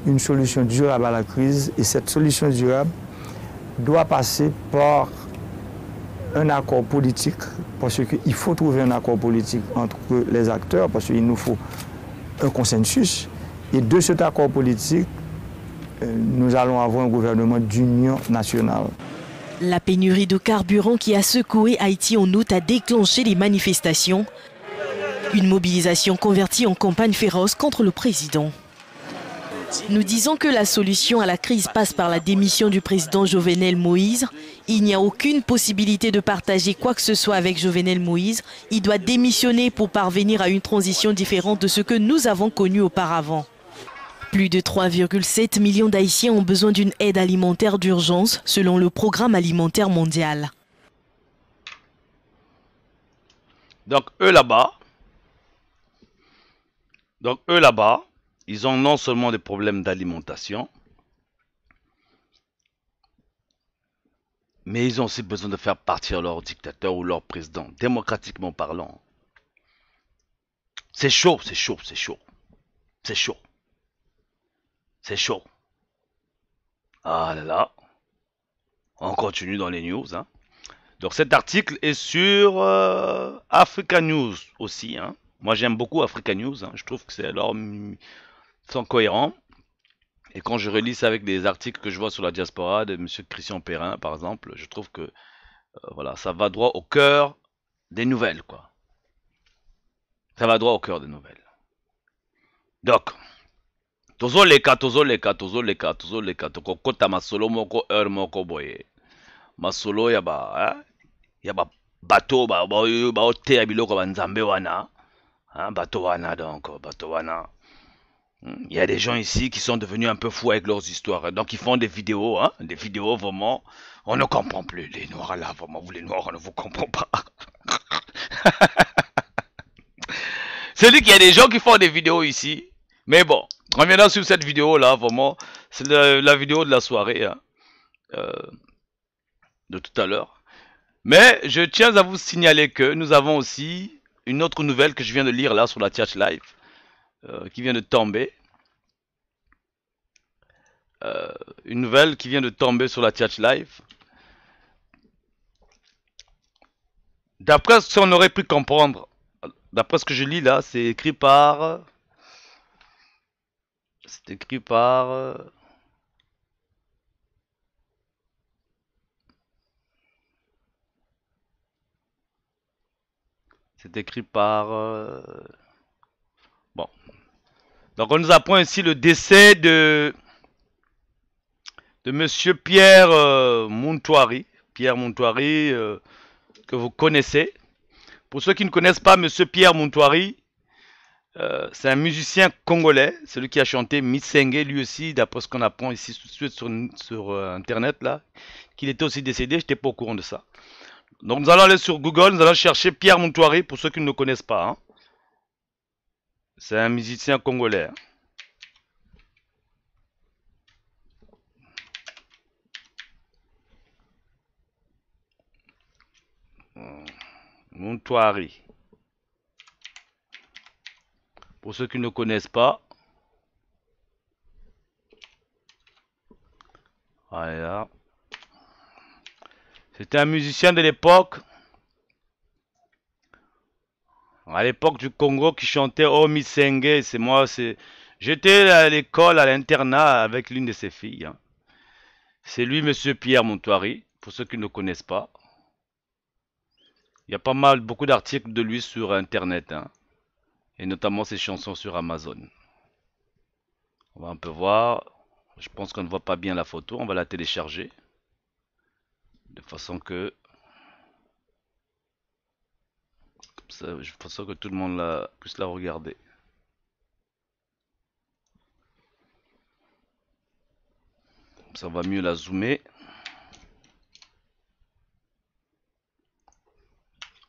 une solution durable à la crise. Et cette solution durable doit passer par un accord politique, parce qu'il faut trouver un accord politique entre les acteurs, parce qu'il nous faut un consensus. Et de cet accord politique, nous allons avoir un gouvernement d'union nationale. La pénurie de carburant qui a secoué Haïti en août a déclenché les manifestations. Une mobilisation convertie en campagne féroce contre le président. Nous disons que la solution à la crise passe par la démission du président Jovenel Moïse. Il n'y a aucune possibilité de partager quoi que ce soit avec Jovenel Moïse. Il doit démissionner pour parvenir à une transition différente de ce que nous avons connu auparavant. Plus de 3,7 millions d'Haïtiens ont besoin d'une aide alimentaire d'urgence selon le Programme alimentaire mondial. Donc eux là-bas, ils ont non seulement des problèmes d'alimentation, mais ils ont aussi besoin de faire partir leur dictateur ou leur président, démocratiquement parlant. C'est chaud, c'est chaud, c'est chaud. C'est chaud. C'est chaud. Ah là là. On continue dans les news, hein. Donc cet article est sur Africa News aussi, hein. Moi j'aime beaucoup Africa News, hein. Je trouve que c'est alors sont cohérents. Et quand je relis ça avec des articles que je vois sur la diaspora de M. Christian Perrin, par exemple, je trouve que voilà, ça va droit au cœur des nouvelles, quoi. Ça va droit au cœur des nouvelles. Donc, tozoleka, tokokota masolo moko heure moko boye. Masolo ya ba bato ba oteya biloko ba nzambe wana. Hein, bato wana donc, bato wana. Il y a des gens ici qui sont devenus un peu fous avec leurs histoires. Donc ils font des vidéos, hein, des vidéos vraiment. On ne comprend plus. Les noirs là, vraiment, vous les noirs, on ne vous comprend pas. C'est dit qu'il y a des gens qui font des vidéos ici. Mais bon, revenons sur cette vidéo là, vraiment. C'est la vidéo de la soirée, hein, de tout à l'heure. Mais je tiens à vous signaler que nous avons aussi une autre nouvelle que je viens de lire là sur la Tiach Live. Qui vient de tomber. Une nouvelle qui vient de tomber sur la Tiach Live. D'après ce qu'on aurait pu comprendre, d'après ce que je lis là, c'est écrit par... C'est écrit par... C'est écrit par... Bon. Donc on nous apprend ici le décès de Monsieur Pierre Montouari. Pierre Montouari, que vous connaissez. Pour ceux qui ne connaissent pas Monsieur Pierre Montouari, c'est un musicien congolais, celui qui a chanté Mitsenge, lui aussi, d'après ce qu'on apprend ici tout de suite sur Internet, là, qu'il était aussi décédé, je n'étais pas au courant de ça. Donc nous allons aller sur Google, nous allons chercher Pierre Montouari, pour ceux qui ne le connaissent pas, hein. C'est un musicien congolais. Montouari. Pour ceux qui ne connaissent pas. Voilà. C'était un musicien de l'époque. À l'époque du Congo qui chantait Omi Senge. C'est moi, j'étais à l'école, à l'internat avec l'une de ses filles. Hein. C'est lui, Monsieur Pierre Montoiri, pour ceux qui ne le connaissent pas. Il y a pas mal, beaucoup d'articles de lui sur Internet. Hein. Et notamment ses chansons sur Amazon. On va un peu voir. Je pense qu'on ne voit pas bien la photo. On va la télécharger. De façon que... de façon que tout le monde puisse la regarder. Ça va mieux la zoomer.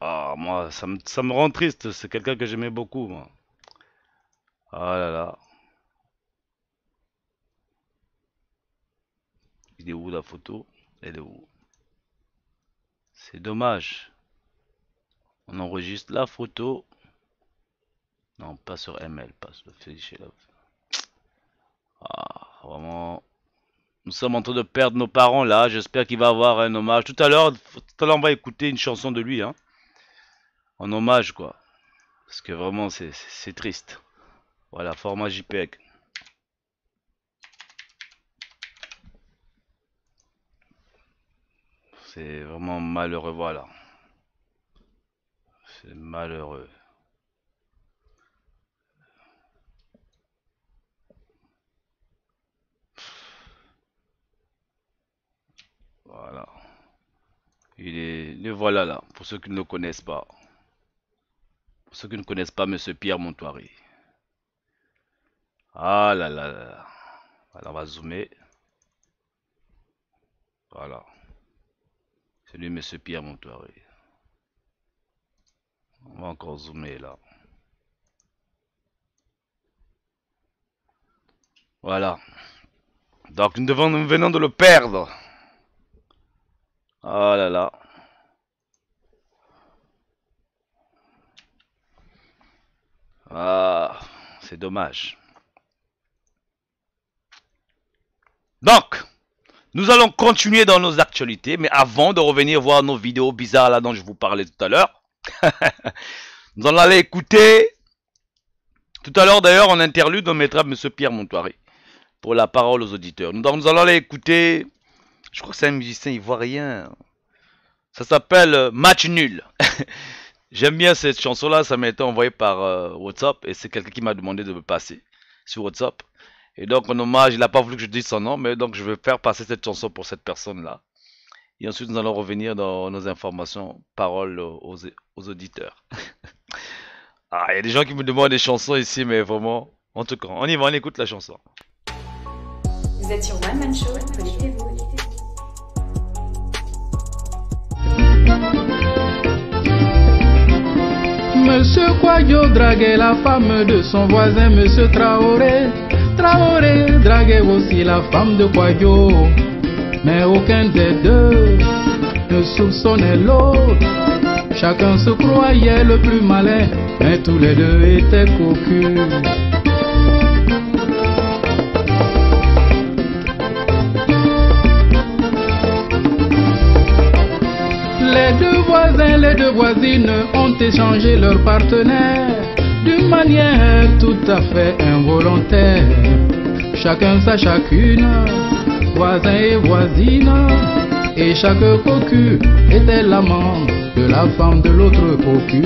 Ah, moi, ça me rend triste. C'est quelqu'un que j'aimais beaucoup, moi. Ah là là. Il est où la photo? Elle est où? C'est dommage. On enregistre la photo. Non, pas sur ML, pas sur le fichier là. Ah, vraiment. Nous sommes en train de perdre nos parents là. J'espère qu'il va avoir un hommage. Tout à l'heure, on va écouter une chanson de lui, hein. En hommage, quoi. Parce que vraiment, c'est triste. Voilà, format JPEG. C'est vraiment malheureux, voilà. C'est malheureux. Voilà. Le voilà là, pour ceux qui ne le connaissent pas. Pour ceux qui ne connaissent pas Monsieur Pierre Montoiri. Ah là là là. Voilà, on va zoomer. Voilà. C'est lui, Monsieur Pierre Montoiri. On va encore zoomer là. Voilà. Donc nous venons de le perdre. Oh là là. Ah, c'est dommage. Donc, nous allons continuer dans nos actualités, mais avant de revenir voir nos vidéos bizarres là dont je vous parlais tout à l'heure, nous allons aller écouter. Tout à l'heure d'ailleurs, en interlude, on mettra Monsieur Pierre Montoiri pour la parole aux auditeurs. Donc nous allons aller écouter. Je crois que c'est un musicien ivoirien. Ça s'appelle Match Nul. J'aime bien cette chanson-là. Ça m'a été envoyé par WhatsApp. Et c'est quelqu'un qui m'a demandé de me passer sur WhatsApp. Et donc en hommage, il n'a pas voulu que je dise son nom. Mais donc je vais faire passer cette chanson pour cette personne-là. Et ensuite nous allons revenir dans nos informations. Paroles aux auditeurs. Ah, il y a des gens qui me demandent des chansons ici. Mais vraiment, en tout cas, on y va, on écoute la chanson. Vous êtes sur One Man Show, connectez-vous. Monsieur Kouadio draguait la femme de son voisin, Monsieur Traoré. Traoré draguait aussi la femme de Kouadio. Mais aucun des deux ne soupçonnait l'autre. Chacun se croyait le plus malin, mais tous les deux étaient cocus. Les deux voisins, les deux voisines ont échangé leurs partenaires d'une manière tout à fait involontaire. Chacun sa chacune, voisin et voisine, et chaque cocu était l'amant de la femme de l'autre cocu.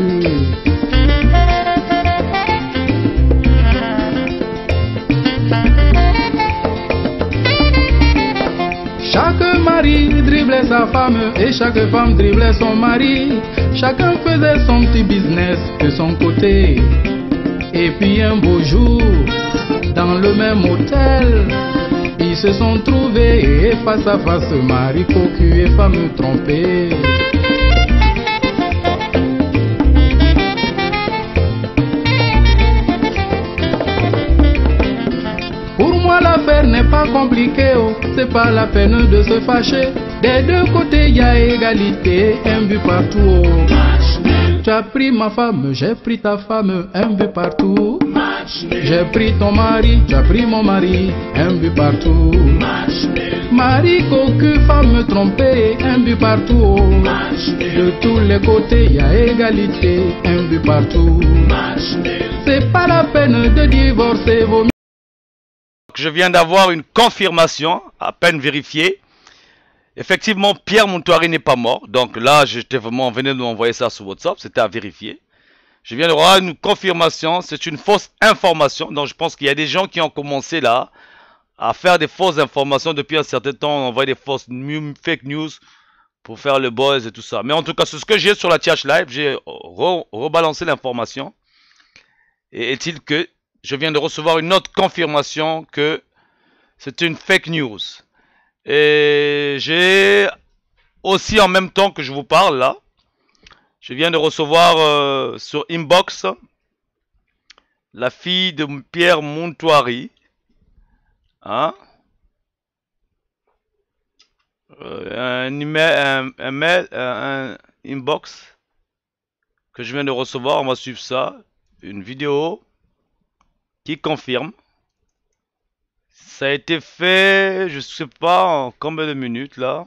Chaque mari driblait sa femme et chaque femme driblait son mari. Chacun faisait son petit business de son côté. Et puis un beau jour, dans le même hôtel, ils se sont trouvés et face à face, mari cocu et femme trompée. L'affaire n'est pas compliquée, oh, c'est pas la peine de se fâcher. Des deux côtés y a égalité, un but partout. Oh. Tu as pris ma femme, j'ai pris ta femme, un but partout. J'ai pris ton mari, j'ai pris mon mari, un but partout. Mari, qu'aucune femme me trompait, un but partout. De tous les côtés, il y a égalité, un but partout. C'est pas la peine de divorcer, vaut mieux. Je viens d'avoir une confirmation, à peine vérifiée. Effectivement, Pierre Montoari n'est pas mort. Donc là, j'étais vraiment venu de m'envoyer ça sur WhatsApp, c'était à vérifier. Je viens d'avoir une confirmation, c'est une fausse information. Donc je pense qu'il y a des gens qui ont commencé là à faire des fausses informations depuis un certain temps. On envoie des fausses fake news pour faire le buzz et tout ça. Mais en tout cas, c'est ce que j'ai sur la TH Live. J'ai rebalancé l'information. Et est-il que je viens de recevoir une autre confirmation que c'est une fake news. Et j'ai aussi en même temps que je vous parle là, je viens de recevoir sur Inbox la fille de Pierre Montoari. Hein? Un email, un mail, un inbox que je viens de recevoir. On va suivre ça. Une vidéo qui confirme. Ça a été fait, je sais pas en combien de minutes là.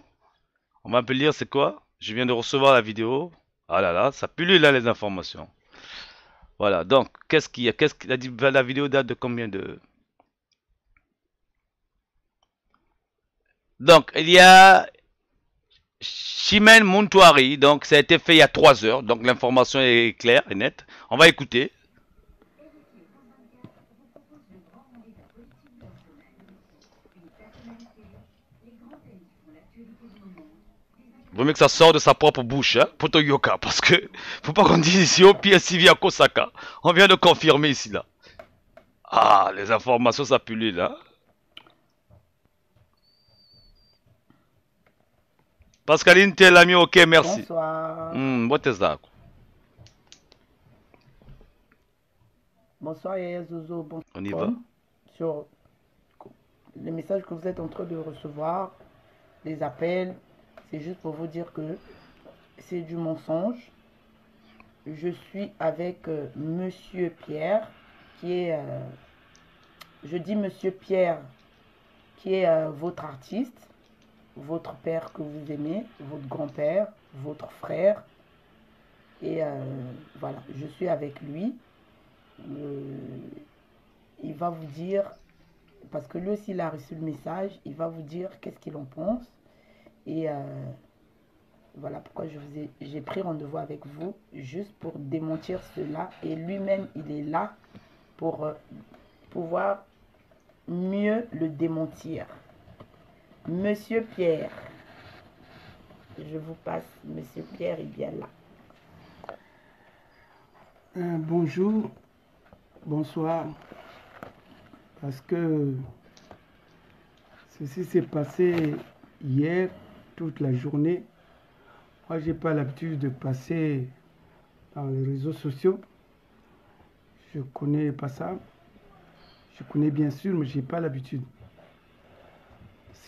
On va un peu lire c'est quoi. Je viens de recevoir la vidéo. Ah là là, ça pullule là les informations. Voilà, donc qu'est-ce qu'il y a? Qu'est-ce qu'il a dit? La vidéo date de combien de... Donc il y a Chimène Montoari, donc ça a été fait il y a 3 heures. Donc l'information est claire et nette. On va écouter. Vaut mieux que ça sorte de sa propre bouche, hein, Poto Yoka, parce que faut pas qu'on dise ici au PSTV à Kosaka. On vient de confirmer ici là. Ah, les informations ça pullule là. Pascaline, t'es l'ami, ok, merci. Bonsoir. What is that? Bonsoir Yaya Zozo, bonsoir. On y va. Sur les messages que vous êtes en train de recevoir, les appels, c'est juste pour vous dire que c'est du mensonge. Je suis avec Monsieur Pierre, qui est, je dis Monsieur Pierre, qui est votre artiste, votre père que vous aimez, votre grand-père, votre frère. Et voilà, je suis avec lui. Il va vous dire, parce que lui aussi il a reçu le message, il va vous dire qu'est-ce qu'il en pense. Et voilà pourquoi j'ai pris rendez-vous avec vous, juste pour démentir cela. Et lui-même, il est là pour pouvoir mieux le démentir. Monsieur Pierre, je vous passe, Monsieur Pierre est bien là. Bonjour, bonsoir, parce que ceci s'est passé hier, toute la journée. Moi, j'ai pas l'habitude de passer dans les réseaux sociaux. Je connais pas ça. Je connais bien sûr, mais j'ai pas l'habitude.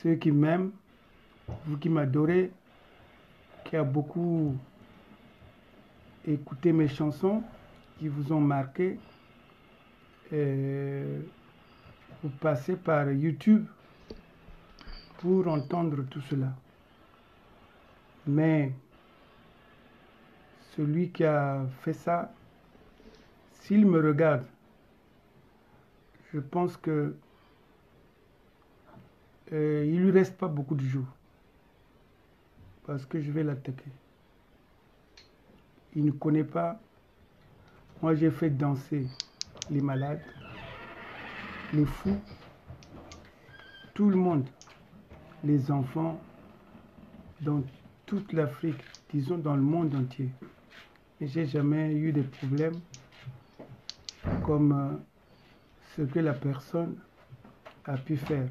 Ceux qui m'aiment, vous qui m'adorez, qui a beaucoup écouté mes chansons, qui vous ont marqué, vous passez par YouTube pour entendre tout cela. Mais celui qui a fait ça, s'il me regarde, je pense que il lui reste pas beaucoup de jours, parce que je vais l'attaquer. Il ne connaît pas. Moi, j'ai fait danser les malades, les fous, tout le monde, les enfants, dans toute l'Afrique, disons dans le monde entier. Et j'ai jamais eu de problème comme ce que la personne a pu faire.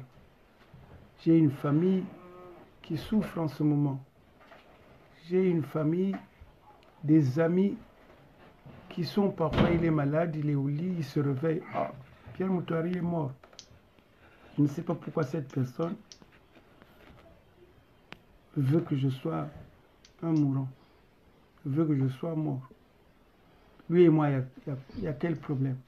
J'ai une famille qui souffre en ce moment. J'ai une famille, des amis qui sont parfois, il est malade, il est au lit, il se réveille. Ah, Pierre Montoari est mort. Je ne sais pas pourquoi cette personne veut que je sois un mourant, veut que je sois mort. Lui et moi, il y a quel problème?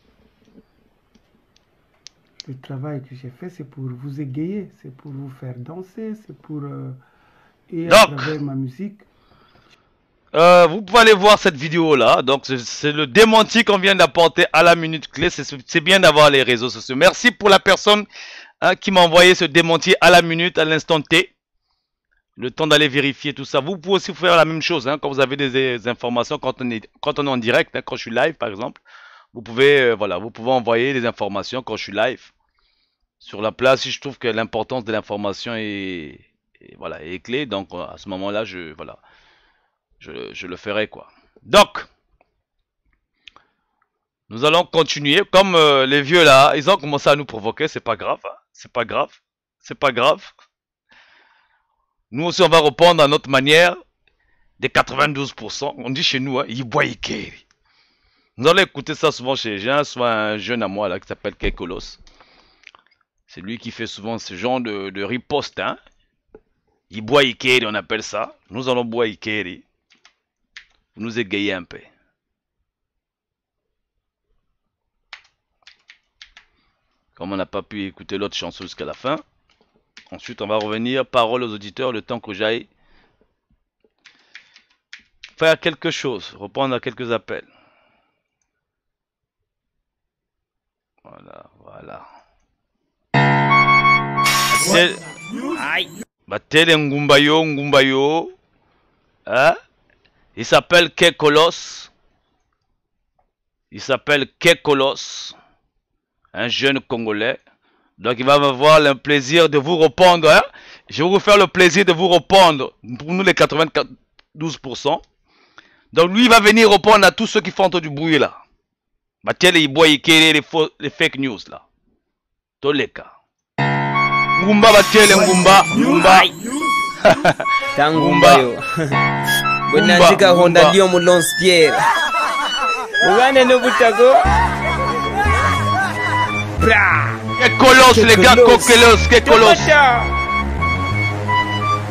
ce travail que j'ai fait, c'est pour vous égayer, c'est pour vous faire danser, c'est pour... et à travers ma musique. Vous pouvez aller voir cette vidéo là. Donc c'est le démenti qu'on vient d'apporter à la minute clé. C'est bien d'avoir les réseaux sociaux. Merci pour la personne qui m'a envoyé ce démenti à la minute, à l'instant T. Le temps d'aller vérifier tout ça. Vous pouvez aussi faire la même chose quand vous avez des informations, quand on est en direct, quand je suis live par exemple. Vous pouvez vous pouvez envoyer des informations quand je suis live sur la place. Si je trouve que l'importance de l'information est clé, donc à ce moment-là je le ferai quoi. Donc nous allons continuer comme les vieux là, ils ont commencé à nous provoquer, c'est pas grave, c'est pas grave, c'est pas grave. Nous aussi on va répondre à notre manière des 92%. On dit chez nous, Iboyikeri. Nous allons écouter ça souvent chez un jeune à moi là qui s'appelle Kekolos. C'est lui qui fait souvent ce genre de riposte. Iboyikeri on appelle ça. Nous allons Boyikeri. Vous nous égayez un peu. Comme on n'a pas pu écouter l'autre chanson jusqu'à la fin. Ensuite on va revenir, parole aux auditeurs, le temps que j'aille faire quelque chose, répondre à quelques appels. Voilà. Batele Ngumbayo. Il s'appelle Kekolos. Un jeune Congolais. Donc il va m'avoir le plaisir de vous répondre. Je vais vous faire le plaisir de vous répondre. Pour nous les 92%. Donc lui il va venir répondre à tous ceux qui font du bruit là. Batele Iboyikeri les fake news là. Tous les cas. Ngumba Batele Ngumba. Tangumba yo. Bonanjika Honda Lyon Moulons Pierre. Mugane no butago. Bra. Kekolos les gars, Kekolos.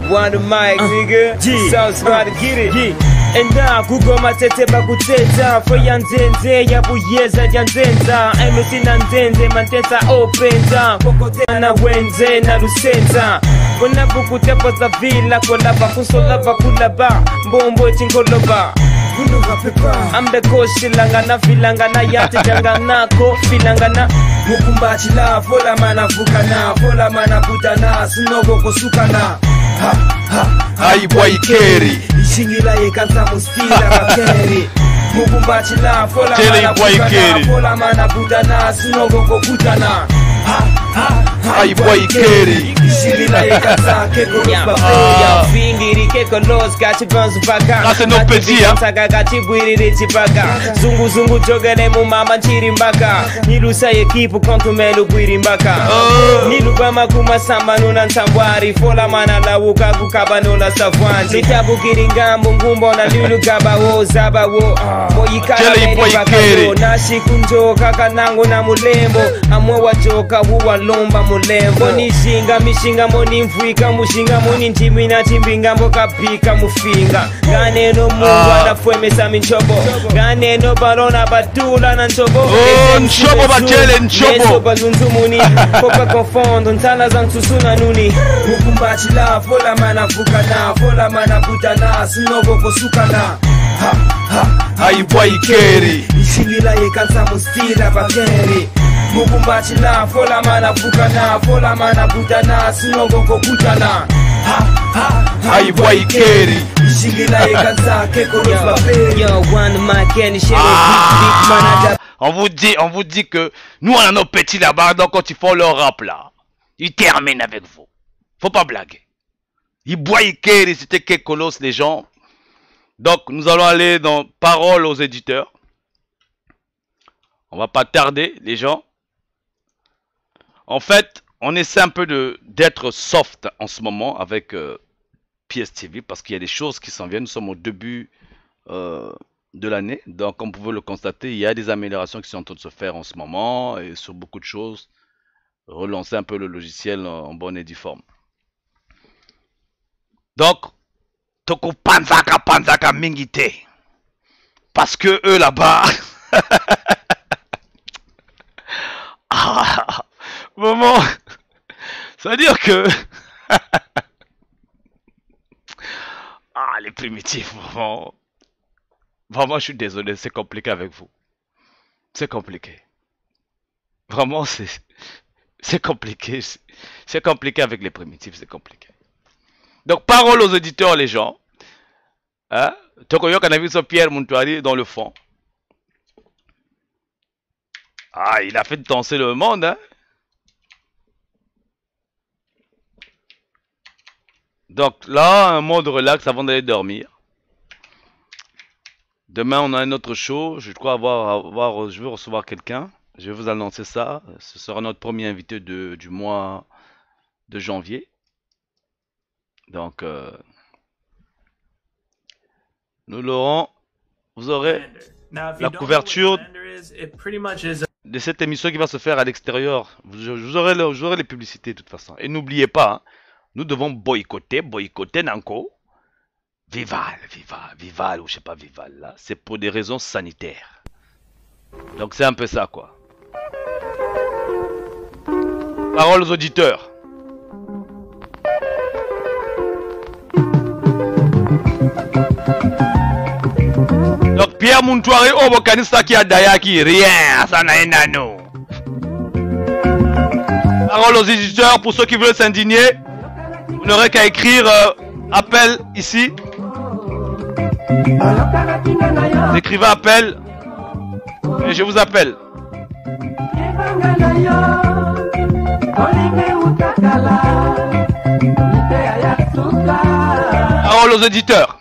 One mic nigga. Sounds about to get it. Enda kugoma tete bakuteta foya nzenze yabuyeza janzenza emusina nzenze mantesa openza kokotena wenze na lusenza bona bukutepo za villa kolaba kusolaba kulaba mbombo chingoloba I'm the coach langana filangana yate janganako filangana mukumbachi la fola mana vukana fola mana butana sinogo kosukana Iboyikeri ishingila yekanza mustila bakeri mukumbachi la fola mana vukana fola mana butana sinogo kokutana Iboyikeri ishingila yekanza keko ya fingiri keko los gachi banzu baka là c'est nos petits gachi bwiriri chipaka zungu zungu jogene mu mama nchiri mbaka nilusa ekipu kontu melu bwiri mbaka nilubama kuma samba nuna ntambwari fola mana lawuka kukaba nuna savwanzi nitabu kiringambu ngumbo na lulu gaba wo zaba wo boyikala meni bakaro nashiku njoka kanango na mulembo amwe wajoka wuwa lomba mulembo nishinga mishinga moni mvuika mushinga moni ntimi na chimbinga mboka pika mufinga ganeno muwa na fwemesa minchobo ganeno balona batula na nchobo nchobo Batele nchobo neso balunzumuni koka konfondo ntala za ntusuna nuni mukumbachi la fola mana vukana fola mana butana sinogo kosukana Iboyikeri ishingila yekanza mustila bakeri mukumbachi la fola mana vukana fola mana butana sinogo kokutana Iboyikeri ishingila yekanza kekolos bakeri yo one mic and share big manager. On vous dit que nous on a nos petits là-bas, donc quand ils font leur rap là, ils terminent avec vous. Faut pas blaguer. Iboyikeri, c'était Kekolos les gens. Donc nous allons aller dans parole aux éditeurs. On va pas tarder les gens. En fait, on essaie un peu d'être soft en ce moment avec PSTV parce qu'il y a des choses qui s'en viennent. Nous sommes au début de l'année. Donc comme vous pouvez le constater, il y a des améliorations qui sont en train de se faire en ce moment et sur beaucoup de choses. Relancer un peu le logiciel en bonne et due forme. Donc, toko panzaka mingite. Parce que eux là-bas, vraiment, ça veut dire que... Ah, les primitifs, vraiment. Vraiment, je suis désolé, c'est compliqué avec vous. C'est compliqué. Vraiment, c'est compliqué. C'est compliqué avec les primitifs, c'est compliqué. Donc, parole aux auditeurs, les gens. Hein? Tokoyo Kanaviso Pierre Montouari dans le fond. Ah, il a fait danser le monde, hein? Donc là, un mode relax avant d'aller dormir. Demain, on a un autre show. Je crois je vais recevoir quelqu'un. Je vais vous annoncer ça. Ce sera notre premier invité du mois de janvier. Donc, nous l'aurons. Vous aurez la couverture de cette émission qui va se faire à l'extérieur. Vous aurez les publicités de toute façon. Et n'oubliez pas, hein, nous devons boycotter Nanko. Vival, ou je sais pas Vival là. C'est pour des raisons sanitaires. Donc c'est un peu ça quoi. Parole aux auditeurs. Donc Pierre Montouari Obokanista qui a Dayaki, rien, ça n'a rien à nous. Parole aux éditeurs, pour ceux qui veulent s'indigner, vous n'aurez qu'à écrire appel ici. Vous écrivez appel et je vous appelle. Parole aux éditeurs.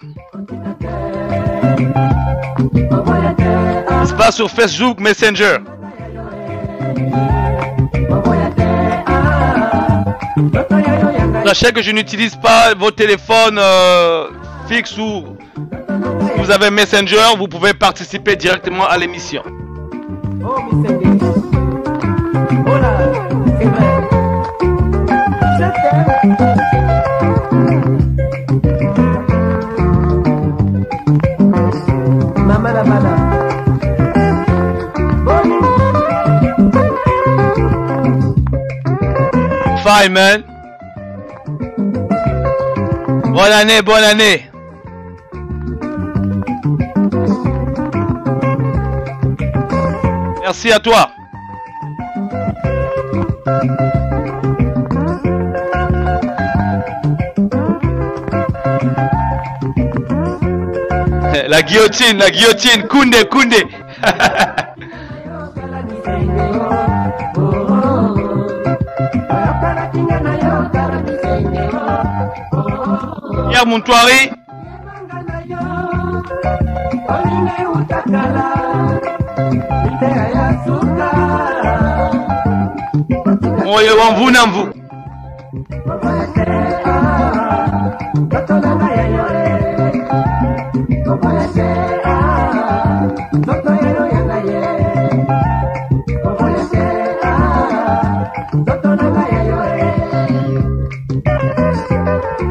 C'est pas sur Facebook Messenger. Sachez que je n'utilise pas vos téléphones fixes ou si vous avez Messenger, vous pouvez participer directement à l'émission. Fine, man. Bonne année, bonne année. Merci à toi. La guillotine, Koundé. Pierre Montouari. Vous.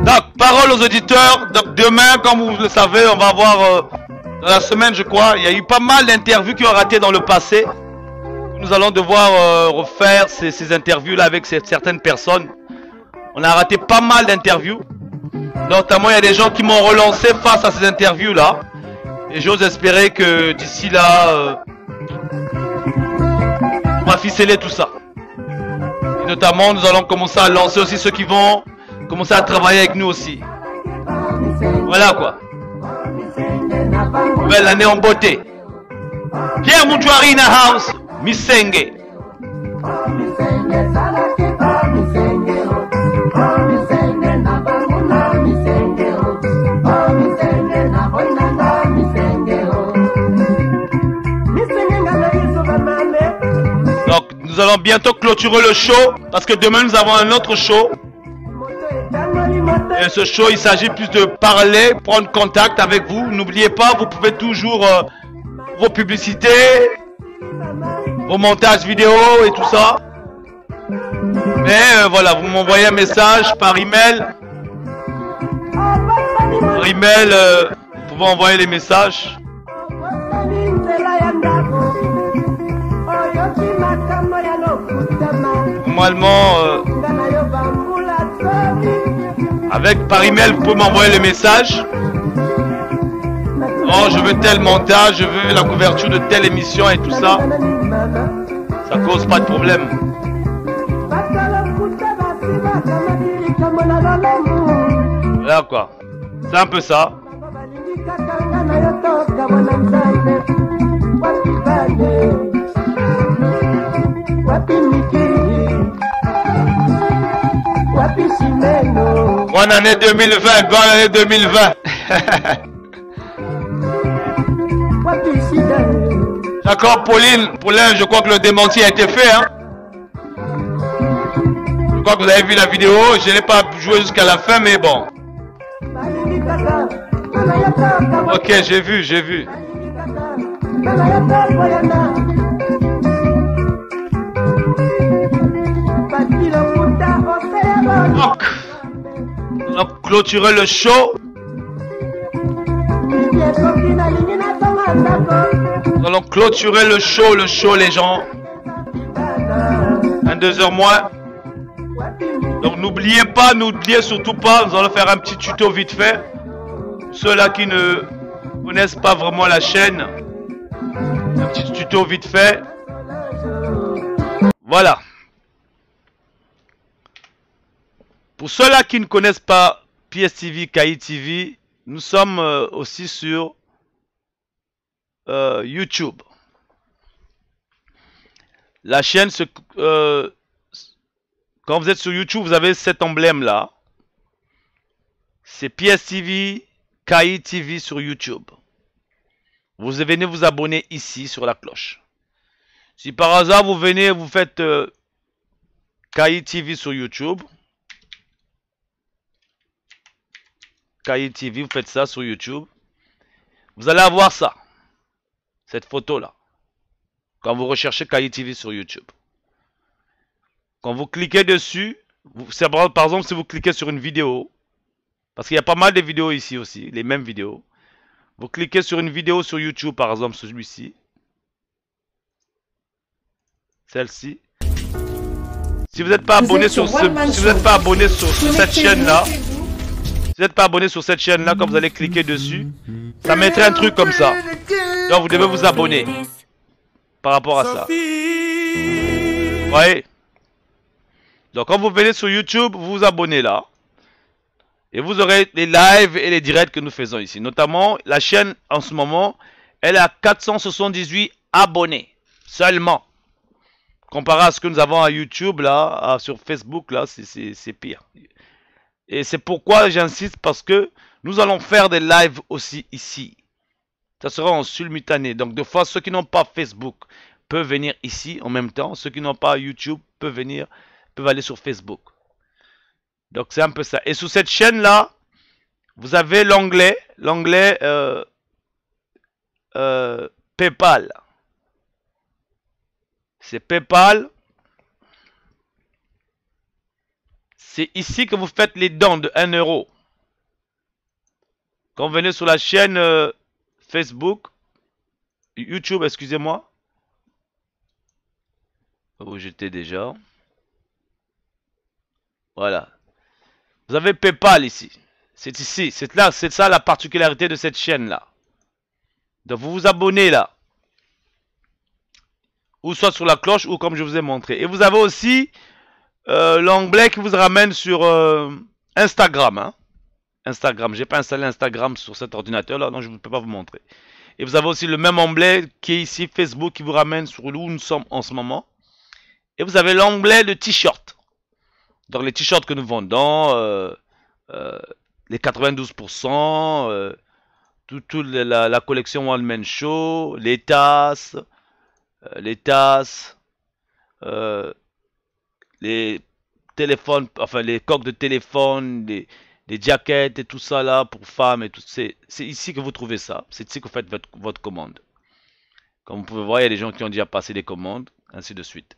Donc, parole aux auditeurs. Donc, demain, comme vous le savez, on va avoir dans la semaine, je crois, il y a eu pas mal d'interviews qui ont raté dans le passé. Nous allons devoir refaire ces interviews-là avec certaines personnes. On a raté pas mal d'interviews. Notamment, il y a des gens qui m'ont relancé face à ces interviews-là. Et j'ose espérer que d'ici là, on va ficeler tout ça. Et notamment, nous allons commencer à lancer aussi ceux qui vont commencer à travailler avec nous aussi. Voilà quoi. Nouvelle année en beauté. Pierre Montouari in the house. Misenge. Donc nous allons bientôt clôturer le show parce que demain nous avons un autre show. Et ce show il s'agit plus de parler, prendre contact avec vous. N'oubliez pas, vous pouvez toujours vos publicités, vos montages vidéo et tout ça. Mais voilà, vous m'envoyez un message par email. Par email, vous pouvez envoyer les messages. Vous normalement, par email, vous pouvez m'envoyer le message. Oh, je veux tel montage, je veux la couverture de telle émission et tout ça. Ça cause pas de problème. Voilà quoi. C'est un peu ça. Bonne année 2020, bonne année 2020. D'accord, Pauline, je crois que le démenti a été fait. Hein? Je crois que vous avez vu la vidéo, je n'ai pas joué jusqu'à la fin, mais bon. Ok, j'ai vu. Donc, nous allons clôturer le show. Nous allons clôturer le show les gens. 22h moins. Donc n'oubliez surtout pas, nous allons faire un petit tuto vite fait. Ceux-là qui ne connaissent pas vraiment la chaîne, un petit tuto vite fait. Voilà. Pour ceux-là qui ne connaissent pas PSTV, KI TV, nous sommes aussi sur YouTube. La chaîne, quand vous êtes sur YouTube, vous avez cet emblème-là. C'est PSTV, KI TV sur YouTube. Vous venez vous abonner ici sur la cloche. Si par hasard vous venez, vous faites KI TV sur YouTube. KI TV, vous faites ça sur YouTube. Vous allez avoir ça. Cette photo-là. Quand vous recherchez KI TV sur YouTube. Quand vous cliquez dessus, par exemple si vous cliquez sur une vidéo, parce qu'il y a pas mal de vidéos ici aussi, les mêmes vidéos. Vous cliquez sur une vidéo sur YouTube, par exemple celui-ci. Celle-ci. Si vous n'êtes pas abonné sur cette chaîne-là, si vous n'êtes pas abonné sur cette chaîne-là, quand vous allez cliquer dessus, ça mettrait un truc comme ça. Donc vous devez vous abonner par rapport à ça. Vous voyez? Donc quand vous venez sur YouTube, vous vous abonnez là. Et vous aurez les lives et les directs que nous faisons ici. Notamment, la chaîne en ce moment, elle a 478 abonnés seulement. Comparé à ce que nous avons à YouTube, là, sur Facebook, là, c'est pire. Et c'est pourquoi j'insiste, parce que nous allons faire des lives aussi ici. Ça sera en simultané. Donc, des fois, ceux qui n'ont pas Facebook peuvent venir ici en même temps. Ceux qui n'ont pas YouTube peuvent aller sur Facebook. Donc, c'est un peu ça. Et sur cette chaîne-là, vous avez l'onglet PayPal. C'est PayPal. C'est ici que vous faites les dons de 1 euro. Quand vous venez sur la chaîne Facebook, YouTube, excusez-moi. Où j'étais déjà. Voilà. Vous avez PayPal ici. C'est ici. C'est ça la particularité de cette chaîne-là. Donc vous vous abonnez là. Ou soit sur la cloche ou comme je vous ai montré. Et vous avez aussi l'onglet qui vous ramène sur Instagram. Hein. Instagram. Je n'ai pas installé Instagram sur cet ordinateur là. Donc je ne peux pas vous montrer. Et vous avez aussi le même onglet qui est ici, Facebook, qui vous ramène sur où nous sommes en ce moment. Et vous avez l'onglet de t-shirt. Donc les t-shirts que nous vendons, les 92%, toute la collection One Man Show, les tasses, les téléphones, enfin les coques de téléphone, les jackets et tout ça là pour femmes et tout. C'est ici que vous trouvez ça. C'est ici que vous faites votre commande. Comme vous pouvez voir, il y a des gens qui ont déjà passé des commandes, ainsi de suite.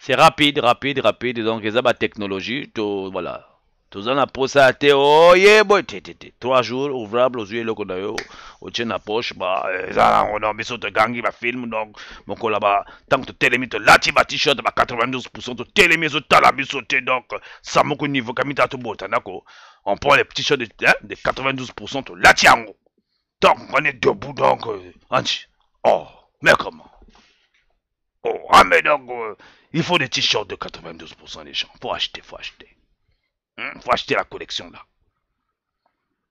C'est rapide. Donc, ils ont la technologie. Tout, voilà. Tous en approche à te, oh yeah boy, 3 jours ouvrables aux yeux le kodayo, au tien approche, bah, ça on a mis sur le gang, il va film, donc, mon là-bas, tant que tu télémis, tu l'as t-shirt, bah 92%, tu télémis, tu l'as mis sauté, donc, ça m'a connu, niveau kamita tout beau, d'accord, on prend les petits shirts de 92%, tu l'as tiango. Donc, on est debout, donc, Anchi, oh, mais comment? Oh, ah, mais donc, il faut des t-shirts de 92% les gens, faut acheter. Faut acheter la collection là.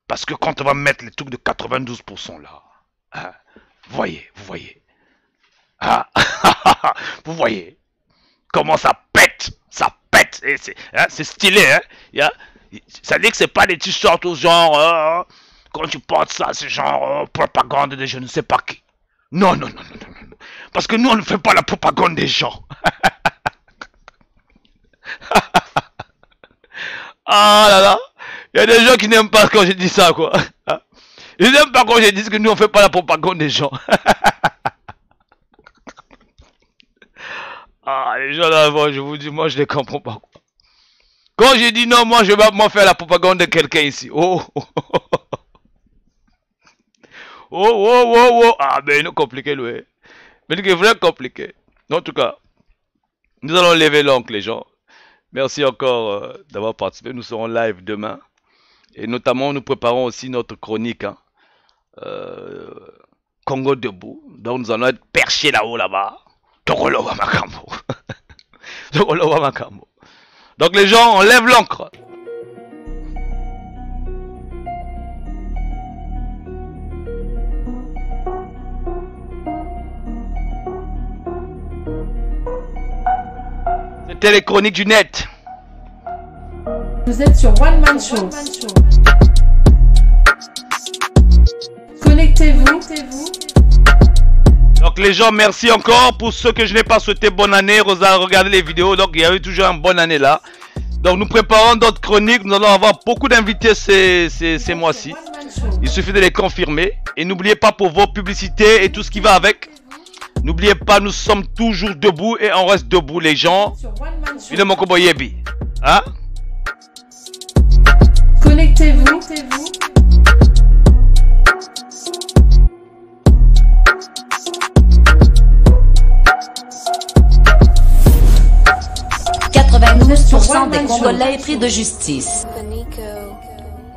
Parce que quand on va mettre les trucs de 92% là, hein, vous voyez. Ah, vous voyez comment ça pète. C'est stylé, hein. Ça dit que c'est pas des t-shirts au genre, quand tu portes ça, c'est genre propagande de je ne sais pas qui. Non. Parce que nous on ne fait pas la propagande des gens. Ah là là, il y a des gens qui n'aiment pas quand je dis ça, quoi. Ils n'aiment pas quand je dis que nous on fait pas la propagande des gens. Ah, les gens là, je vous dis, moi je les comprends pas. Quand je dis non, moi je vais pas faire la propagande de quelqu'un ici. Oh. Ah, mais il est compliqué, lui. Mais il est vraiment compliqué. En tout cas, nous allons lever l'oncle, les gens. Merci encore d'avoir participé. Nous serons live demain. Et notamment, nous préparons aussi notre chronique. Hein, Congo debout. Donc, nous allons être perchés là-haut, là-bas. Tokolowa Makambo. Donc, les gens, on lève l'encre. C'était les chroniques du net. Vous êtes sur One Man Show. Connectez-vous. Donc les gens, merci encore. Pour ceux que je n'ai pas souhaité bonne année, Rosa, regardez les vidéos. Donc il y a eu toujours une bonne année là. Donc nous préparons d'autres chroniques. Nous allons avoir beaucoup d'invités ces mois-ci. Il suffit de les confirmer. Et n'oubliez pas pour vos publicités et tout ce qui va avec. N'oubliez pas, nous sommes toujours debout et on reste debout, les gens. Finalement, Koboyebi. Hein? Connectez-vous. % des Congolais pris de justice.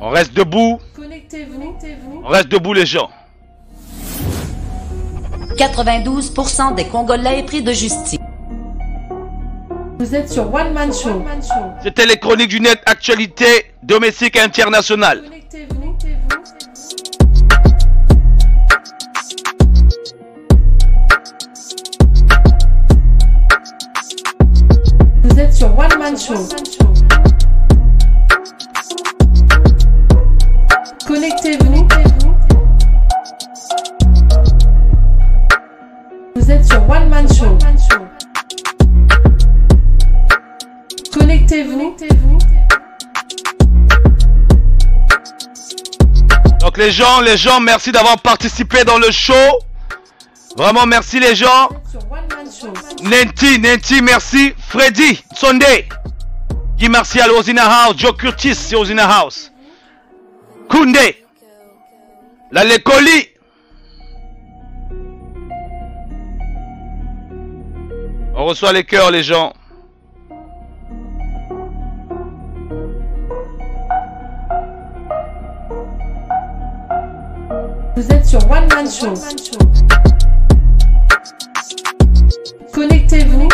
On reste debout. Connectez-vous. On reste debout, les gens. 92% des Congolais pris de justice. Vous êtes sur One Man Show. C'était les chroniques du net, actualité domestique et internationale. Vous êtes sur One Man Show. Connectez-vous. Vous êtes sur One Man Show. Connectez-vous. Donc les gens, merci d'avoir participé dans le show. Vraiment merci les gens. Nenti, merci. Freddy, Sunday. Guy Martial, Ozina House. Joe Curtis, Ozina House. Koundé. La Lekoli. On reçoit les cœurs, les gens. Vous êtes sur One Man Show. Connectez-vous.